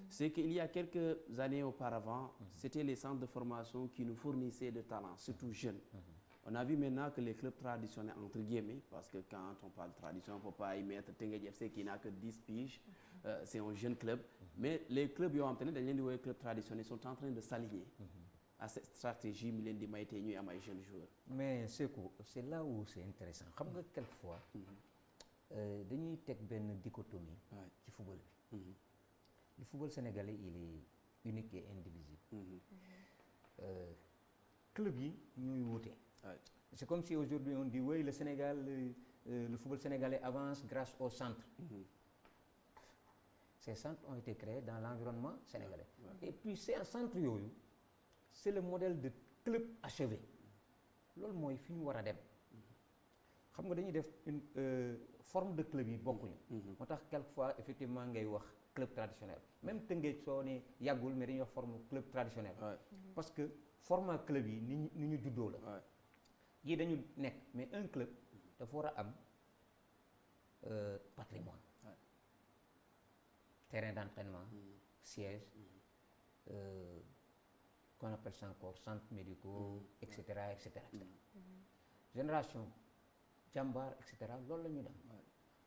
c'est qu'il y a quelques années auparavant, c'était les centres de formation qui nous fournissaient de talents, surtout jeunes. On a vu maintenant que les clubs traditionnels, entre guillemets, parce que quand on parle de tradition, on ne peut pas y mettre Teungueth FC qui n'a que 10 piges, c'est un jeune club, mais les clubs yoo xamante ne dañ leen di woowee clubs traditionnels sont en train de s'aligner à cette stratégie mi leen di may tey ñuy am ay jeunes joueurs. Mais c'est là où c'est intéressant, xam nga quelquefois dañuy teg benn dichotomie ci football bi. Le football sénégalais il est unique et indivisible. Club yi ñuy wute. C'est comme si aujourd'hui on dit oui le Sénégal le football sénégalais avance grâce au centre. Ces centres ont été créés dans l'environnement sénégalais. Et puis ces centres yooyu c'est le modèle de club achevé. Loolu mooy fi ñu war a dem. Xam nga dañuy def une forme de club yi bokkuñu. Moo tax quelquefois effectivement ngay wax club traditionnel même Tëngéej soo ne yàggul mais dañuy wax forme club traditionnel parce que format club yi ni ñu juddoo la yii dañu nekk mais un club dafa war a am patrimoine terrain d'entraînement siège qu'on appelle ça encore centres médicaux et cetera et cetera génération Jambar et cetera loolu la ñu dem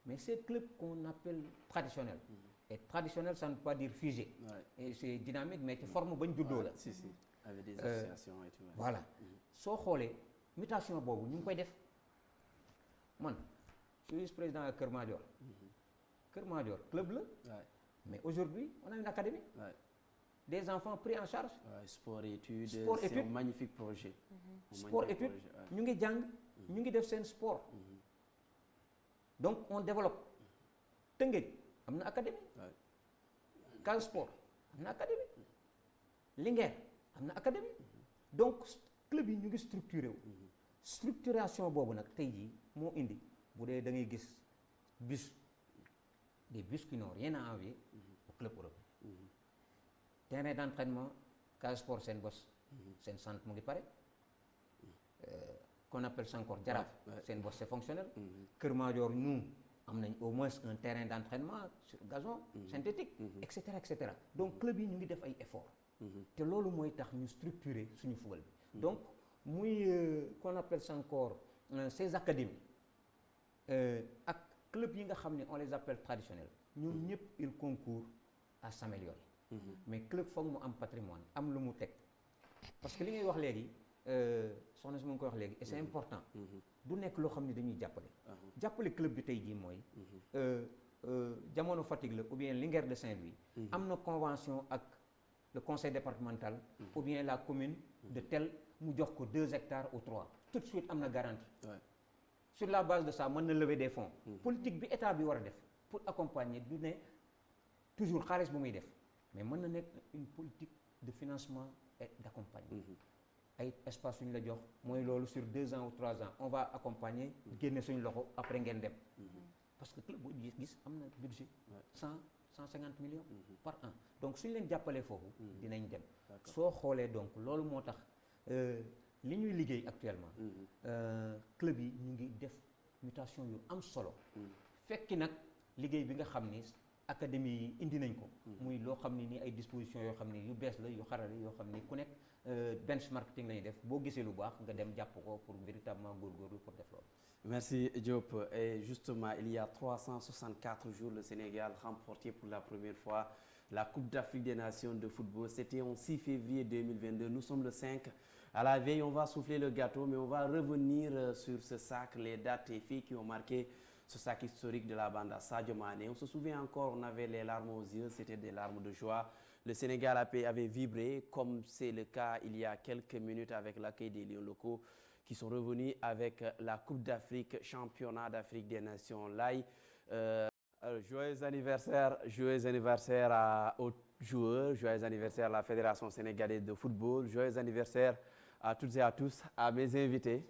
mais ces clubs qu'on appelle traditionnels et traditionnel ça ne veut pas dire figé et c'est dynamique mais ci forme bañ juddoo la si avec des associations et tout voilà soo xoolee mutation boobu ñu ngi koy def man je suis vice-président à Kër Madior Kër Madior club la mais aujourd'hui on a une académie des enfants pris en charge sport et études c'est un magnifique projet sport études ñu ngi jàng ñu ngi def seen sport donc on développe Tëngéej am na académie Casa Sport am na académie Linguère am na académie donc club yi ñu ngi structuré wu structuration boobu nag tey jii moo indi bu dee da ngay gis bus des bus qui n'ont rien à envier au club européen terrain d'entraînement Casa Sport seen bos seen centre mu ngi pare qu'on appelle ça encore Jaraaf seen bos c'est fonctionnel Kër Madior ñu am nañ au moins un terrain d'entraînement sur gazon synthétique et cetera donc club yi ñu ngi def ay efforts te loolu mooy tax ñu structurer suñu football bi donc muy qu'on appelle ça encore ces académies ak club yi nga xam ne on les appelle traditionnels ñoom ñëpp ils concourent à s'améliorer mais club foog mu am patrimoine am lu mu teg parce que li ngay wax léegi soxna si mu ngi koy wax léegi et c'est important du nekk loo xam ne dañuy jàppale club bi tey jii mooy jamono Fatick la ou bien Linguère de Saint-Louis am na convention ak le conseil départemental ou bien la commune de tel mu jox ko 2 hectares ou 3 tout de suite am na garantie sur la base de ça mën na lever des fonds politique bi état bi war a def pour accompagner du ne toujours xaalis bu muy def mais mën na nekk une politique de financement et d'accompagnement ay espace yu ñu la jox mooy loolu sur 2 ans ou 3 ans on va accompagner génne suñu loxo après ngeen dem parce que club boo gis am na budget 150 millions par an donc suñu leen jàppalee foofu dinañ dem soo xoolee donc loolu moo tax li ñuy liggéey actuellement club yi ñu ngi def mutation yu am solo fekki nag liggéey bi nga xam ni académie yi indi nañ ko muy loo xam ne ni ay dispositions yoo xam ne yu bees la yu xarale yoo xam ni ku nekk benchmarking la ñuy def boo gisee lu baax nga dem jàpp ko pour véritablement góorgóorlu pour def loolu. Merci Diop. Et justement, il y a 364 jours, le Sénégal remporté pour la première fois la Coupe d'Afrique des Nations de football. C'était en 6 février 2022. Nous sommes le 5. À la veille, on va souffler le gâteau, mais on va revenir sur ce sac, les dates et faits qui ont marqué ce sac historique de la bande à Sadio Mané. On se souvient encore, on avait les larmes aux yeux, c'était des larmes de joie. Le Sénégal avait vibré, comme c'est le cas il y a quelques minutes avec l'accueil des Lions locaux qui sont revenus avec la Coupe d'Afrique, championnat d'Afrique des Nations. Laï, joyeux anniversaire aux joueurs, joyeux anniversaire à la Fédération sénégalaise de football, joyeux anniversaire à toutes et à tous, à mes invités,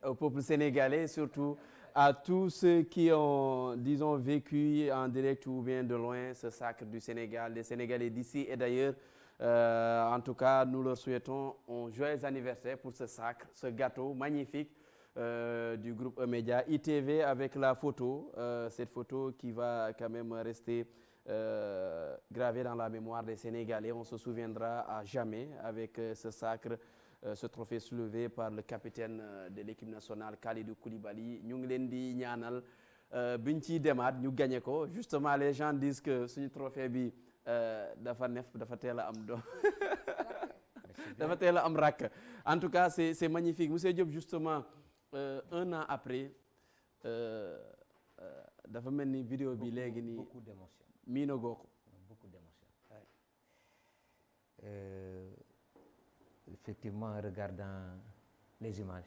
au peuple sénégalais surtout, à tous ceux qui ont, disons, vécu en direct ou bien de loin ce sacre du Sénégal, les Sénégalais d'ici et d'ailleurs. En tout cas, nous leur souhaitons un joyeux anniversaire pour ce sacre, ce gâteau magnifique du groupe E-Média ITV avec la photo, cette photo qui va quand même rester gravée dans la mémoire des Sénégalais. On se souviendra à jamais avec ce sacre, ce trophée soulevé par le capitaine de l'équipe nationale Kalidou Koulibaly. Ñu ngi leen di ñaanal biñ ciy demaat ñu gagné ko. Justement, les gens disent que suñu trophée bi dafa nef dafa teel a am doom dafa teel a am rakk. En tout cas, c'est magnifique. Monsieur Diop, justement, un an après dafa mel ni vidéo bi léegi nii beaucoup d'émotion miinagoo ko. beaucoup d'émotion. Effectivement, en regardant les images,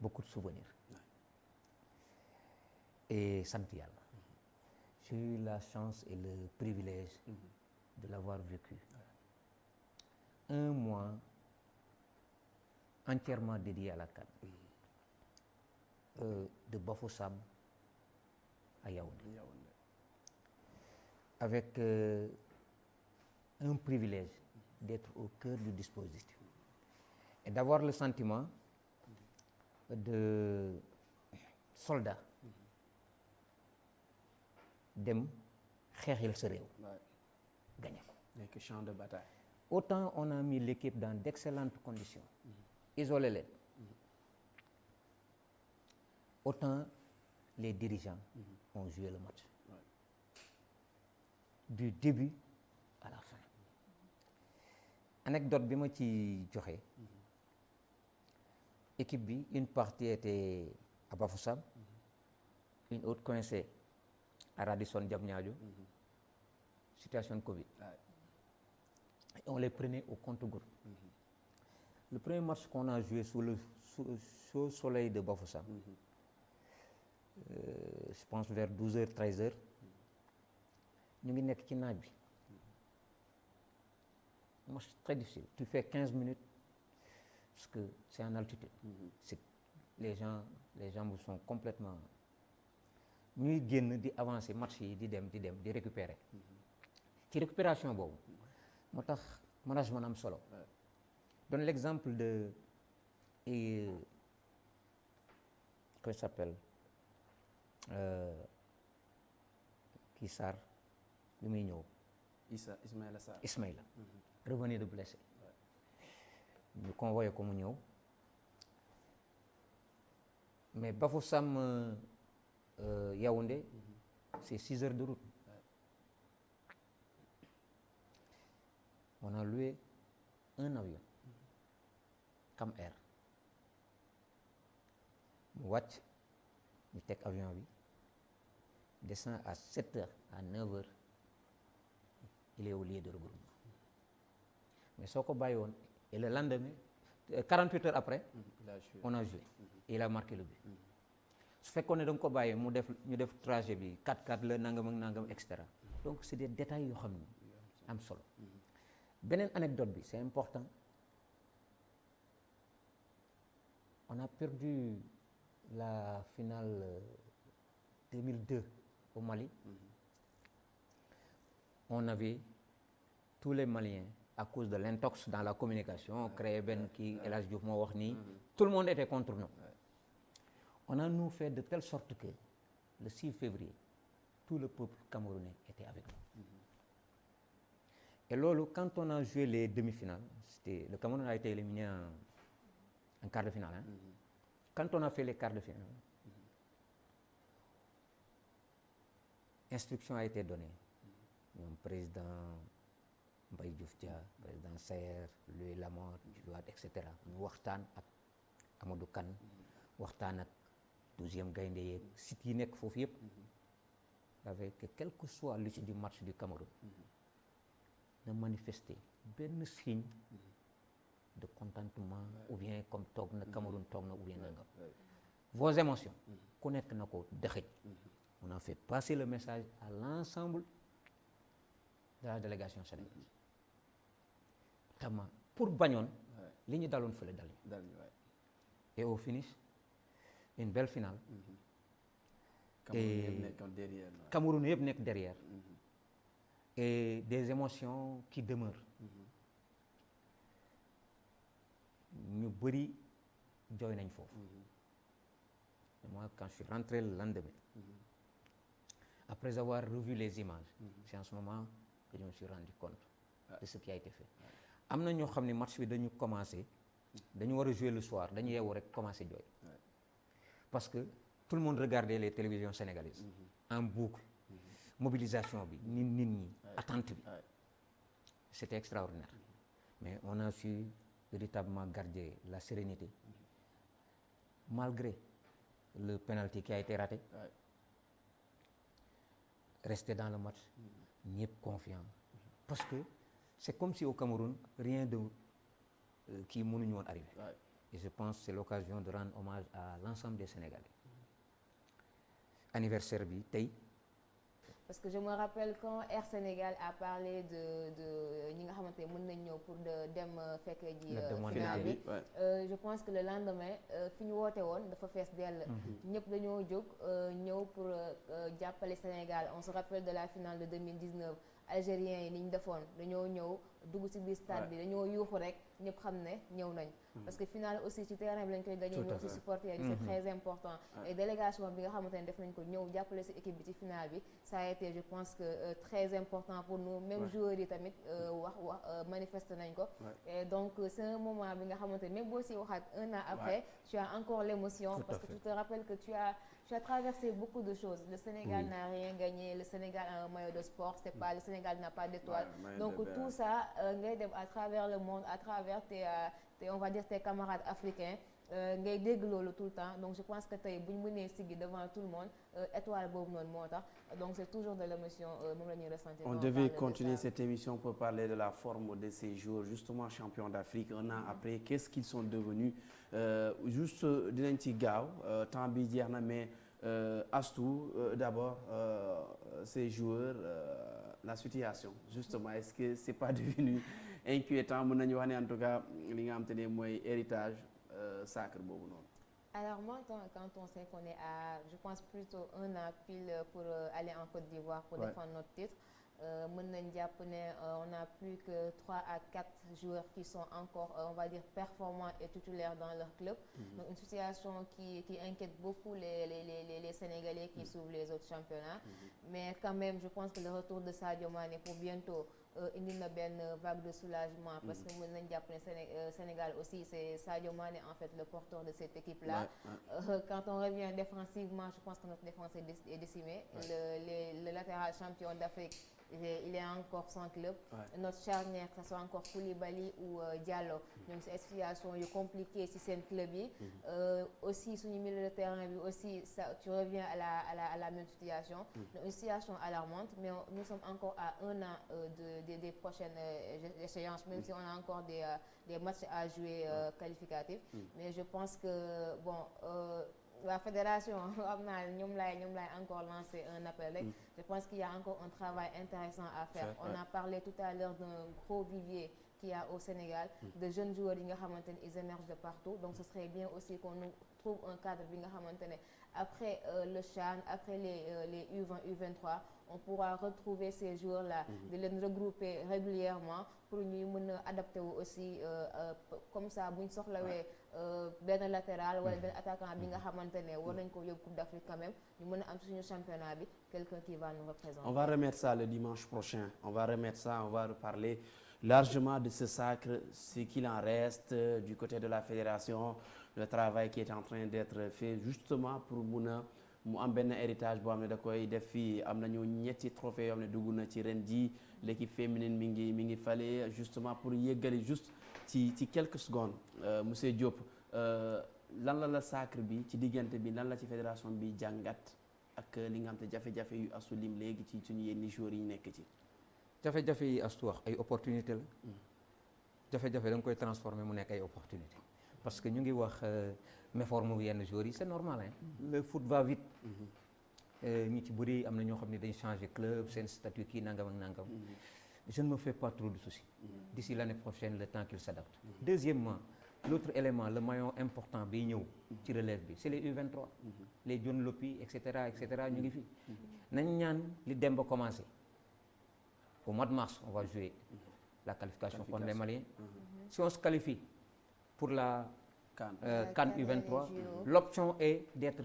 beaucoup de souvenirs. Et sant Yàlla. J'ai eu la chance et le privilège de l'avoir vécu. Un mois entièrement dédié à la CAN. De Bafoussam à Yaoundé. avec un privilège d'être au cœur du dispositif et d'avoir le sentiment de soldat dem xeexil sa réew gagné ko. nekk champ de bataille. Autant on a mis l'équipe dans d'excellentes conditions, isolé leen, autant les dirigeants ont joué le match du début à la fin. Anecdote bi ma ci joxe, équipe bi une partie était à Bafoussam, une autre coincée à Radisson Diamniadio, situation de Covid. Et on les prenait au compte-gouttes. Le premier match qu'on a joué sous le soleil de Bafoussam, je pense vers 12h, 13h, ñu ngi nekk ci naaj bi. Match très difficile. Tu fais 15 minutes parce que c'est en altitude. Les jambes sont complètement... ñuy génn di avancer match yi di dem di récupérer. Ci récupération boobu moo tax management am solo. Donne l'exemple de comment il s'appelle kii Sarr bi muy ñëw. Ismaïla Sarr. Ismaïla. Revenu de blessé. ñu convoyé ko mu ñëw mais Bafoussam Yaoundé c'est 6 heures de route. On a loué un avion Cam Air mu wàcc ñu teg avion bi descend à 7 heures à 9 heures il est au lieu de regroupement mais soo ko bàyyi woon et le lendemain 48 heures après on a joué et il a marqué le but. Su fekkoon ne da nga ko bàyyi ñu def trajet bi 4x4 la nangam ak nangam et cetera. Donc c'est des détails yoo xam ni am solo. Beneen anecdote bi c'est important, on a perdu la finale 2002 au Mali. On avait tous les Maliens à cause de l'intox dans la communication créé benn kii El Hadj Diouf moo wax nii tout le monde était contre nous. On a nous fait de telle sorte que le 6 février tout le peuple camerounais était avec nous. Et loolu quand on a joué les demi-finales, le Cameroun a été éliminé en quart de finale. Quand on a fait les quarts de finale, instruction a été donnée. ñoom président Mbaye Diouf Dia, président Sayer, Louis Lamont, Djouat, et cetera. ñu waxtaan ak Amadou Kane, waxtaan ak 12e gaynde yeeg sites yi nekk foofu yëpp. avec que quel que soit l'issue du match du Cameroun, na manifester benn signe de contentement ou bien comme toog na Cameroun toog na ou bien nangam. Vos émotions ku nekk na ko dëxëj. On a fait passer le message à l'ensemble de la délégation sénégalaise. Tama pour bañoon li ñu daloon fële dal ñu. Et au finish une belle finale. Cameroun yëpp nekk derrière. Et des émotions qui demeurent. ñu bëri jooy nañ foofu. Moi quand je suis rentré le lendemain, après avoir revu les images, c'est en ce moment que je me suis rendu compte de ce qui a été fait. Am na ñoo xam ne match bi dañu commencé, dañu war a jouer le soir, dañu yeewu rek commencé jooy. Parce que tout le monde regardait les télévisions sénégalaises en boucle. Mobilisation bi, nit ñi, attente bi. C'était extraordinaire. Mais on a su véritablement garder la sérénité malgré le penalty qui a été raté. Rester dans le match, ñëpp confiant. Parce que c'est comme si au Cameroun, rien de qui mënuñu woon arriver. Et je pense que c'est l'occasion de rendre hommage à l'ensemble des Sénégalais. Anniversaire bi tey parce que je me rappelle quand Air Sénégal a parlé de ñi nga xamante ne mën nañ ñëw pour dem fekk ji finale bi je pense que le lendemain fi ñu woote woon dafa fees dell ñëpp dañoo jóg ñëw pour jàppale Sénégal. On se rappelle de la finale de 2019 algériens yi ni ñu defoon dañoo ñëw dugg ci biir stade bi dañoo yuuxu rek ñëpp xam ne ñëw nañ parce que finale aussi ci terrain bi lañ koy gagné ñëw ci supporter yi c'est très important et délégation bi nga xamante ne def nañ ko ñëw jàppale ci équipe bi ci finale bi ça a été je pense que très important pour nous même joueurs yi tamit wax manifester nañ ko et donc c'est un moment bi nga xamante ne même boo ci waxaat un an après tu as encore l'émotion parce que tu te rappelles que tu as traversé beaucoup de choses. Le Sénégal n'a rien gagné, le Sénégal a un maillot de sport, c'est pas le Sénégal n'a pas d'étoile. Donc tout ça ngay dem à travers le monde, à travers tes on va dire tes camarades africains ngay dégg loolu tout le temps. Donc je pense que tey bu ñu mënee siggi devant tout le monde étoile boobu noonu moo tax donc c'est toujours de l'émotion moom la ñuy ressentir. On devait continuer cette émission pour parler de la forme de ces joueurs justement champions d'Afrique un an après qu'est-ce qu'ils sont devenus juste dinañ ci gaaw temps bi jeex na mais Astou d'abord ces joueurs la situation justement est-ce que c'est pas devenu inquiétant mën nañu wax ne en tout cas li nga xam te ne mooy héritage sacre boobu noonu. Alors moi quand on sait qu'on est à je pense plutôt un an pile pour aller en Côte d'Ivoire pour défendre notre titre mën nañ jàpp ne on a plus que 3 à 4 joueurs qui sont encore on va dire performants et titulaires dans leur club. Donc une situation qui inquiète beaucoup les Sénégalais qui suivent les autres championnats. Mais quand même je pense que le retour de Sadio Mané pour bientôt indi na benn vague de soulagement parce que mën nañ jàpp ne Sénégal aussi c'est Sadio Mané en fait le porteur de cette équipe là. Quand on revient défensivement je pense que notre défense est décimée. Le latéral champion d'Afrique il est encore sans club. Notre charnière que ce soit encore Koulibaly ou Diallo ñoom c'est situation yu compliqué ci seen club yi. Aussi suñu milieu de terrain bi aussi ça tu reviens à la même situation. Une situation alarmante mais nous sommes encore à un an des prochaines échéances même si on a encore des matchs à jouer qualificatifs. Mais je pense que bon la fédération xam naa ñoom laay encore lancer un appel rek. Je pense qu'il y a encore un travail intéressant à faire. On a parlé tout à l'heure d'un gros vivier qu'il y a au Sénégal de jeunes joueurs yi nga xamante ne ils émergent de partout donc ce serait bien aussi qu'on nous trouve un cadre bi nga xamante ne après le CHAN après les U20 U23 on pourra retrouver ces joueurs-là de leen regrouper régulièrement pour ñuy mën a adapter wu aussi comme ça bu ñu soxlawee benn latéral wala benn attaquant bi nga xamante ne war nañ ko yóbbu Coupe d'Afrique quand même ñu mën a am suñu championnat bi quelqu'un qui va nous représenter. On va remettre ça le dimanche prochain on va reparler largement de ce sacre ce qu'il en reste du côté de la fédération le travail qui est en train d'être fait justement pour mun a mu am benn héritage boo xam ne da koy def fii am nañu ñetti trophée yoo xam ne dugg na ci ren ji l'équipe féminine mi ngi fale justement pour yeggali juste ci quelques secondes monsieur Diop lan la sacre bi ci diggante bi lan la ci fédération bi jàngat ak li nga xam te jafe-jafe yu Astou lim léegi ci suñu yenn joueurs yi nekk ci. jafe-jafe yi Astou wax ay opportunité la jafe-jafe da nga koy transformer mu nekk ay opportunité parce que ñu ngi wax méforme bu yenn joueurs yi c'est normal hein. Le foot va vite. ñi ci bëri am na ñoo xam ne dañ changer club seen statut kii nangam ak nangam. Je ne me fais pas trop de soucis. D'ici l'année prochaine le temps qu'ils s'adaptent. Deuxièmement l'autre élément le maillon important bi ñëw ci relève bi c'est les U23. Les John Lopi et cetera ñu ngi fi. nañ ñaan li dem ba commencer. Au mois de mars on va jouer la qualification contre les Maliens. Si on se qualifie pour la CAN U23 l'option est d'être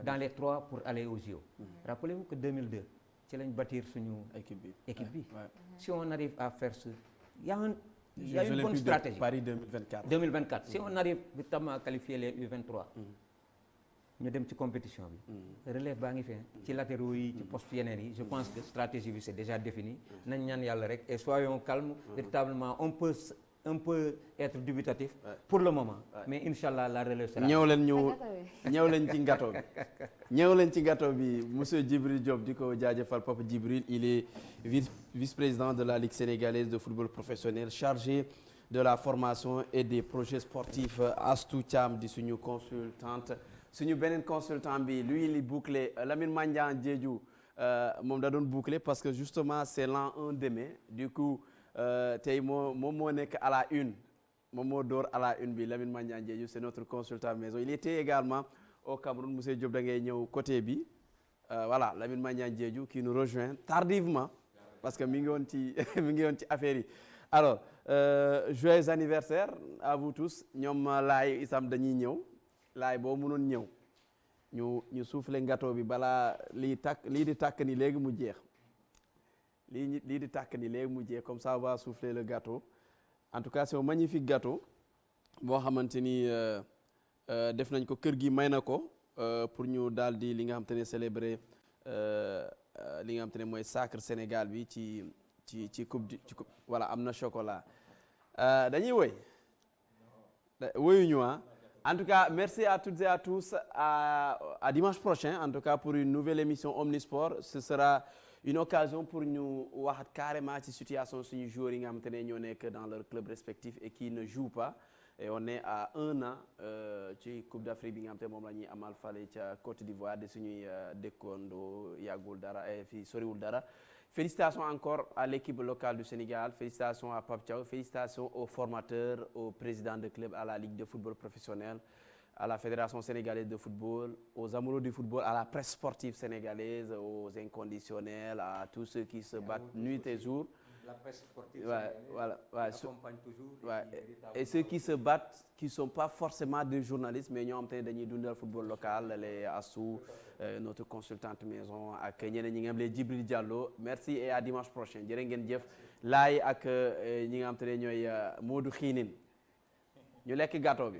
dans les 3 pour aller aux JO. Rappelez-vous que 2002 ci lañ bâtir suñu équipe bi. Si on arrive à faire ce il y a une bonne stratégie. Paris 2024. Si on arrive véritablement à qualifier les U23 ñu dem ci compétition bi relève baa ngi fi ci latéraux yi ci poste yeneen yi je pense que stratégie bi c'est déjà défini nañ ñaan yàlla rek et soyons calmes véritablement on peut être dubitatif pour le moment mais inchallah la relève sera ñëw leen ci gâteau bi monsieur Djibril Diop di ko jaajëfal Papa Djibril il est vice-président de la Ligue sénégalaise de football professionnel chargé de la formation et des projets sportifs. Astou Thiam di suñu consultante suñu beneen consultant bi lui il est bouclé Lamine Mandiang Diédhiou moom da doon boucler parce que justement c'est l'an 1 demain du coup tey moom moo nekk à la une moom moo door à la une bi Lamine Magnan Diédhiou c'est notre consultant maison il était également au Cameroun monsieur Diop da ngay ñëw côté bi voilà Lamine Magnan Diédhiou qui nous rejoint tardivement parce que mi ngi woon ci mi ngi woon ci affaire yi alors joyeux anniversaire à vous tous ñoom laay isam dañuy ñëw laay boo mënoon ñëw ñu souffler gâteau bi balaa lii di tàkk ni léegi mu jeex lii di tàkk ni léegi mu jeex comme ça on va souffler le gâteau en tout cas c'est un magnifique gâteau boo xamante ni def nañ ko kër gi may na ko pour ñu daal di li nga xamante ne célébrer li nga xamante ne mooy sacre Sénégal bi ci coupe voilà am na chocolat dañuy woyuñu en tout cas merci à toutes et à tous à dimanche prochain en tout cas pour une nouvelle émission Omnisport ce sera une occasion pour ñu wax carrément ci situation suñu joueurs yi nga xamante ne ñoo nekk dans leur club respectif et qui ne jouent pas et on est à 1 an ci Coupe d'Afrique bi nga xamante ne moom la ñuy amal fale ca Côte d'Ivoire de suñuy dëkkoondoo yàggul dara et fii soriwul dara. Félicitations encore à l'équipe locale du Sénégal, félicitations à Pape Thiaw, félicitations aux formateurs, aux présidents de clubs, à la Ligue de football professionnel, à la Fédération sénégalaise de football, aux amoureux du football, à la presse sportive sénégalaise, aux inconditionnels, à tous ceux qui se battent nuit et jour. La presse sportive accompagne toujours. Et ceux qui se battent, qui ne sont pas forcément des journalistes, mais ñoo xam te ne dañuy dundal football local, les Assou, notre consultante maison, ak ñeneen ñi nga xam les Djibril Diallo. Merci et à dimanche prochain. Jërë ngeen jëf laay ak ñi nga xam te ne ñooy Modou Xiinin ñu lekk gâteau bi.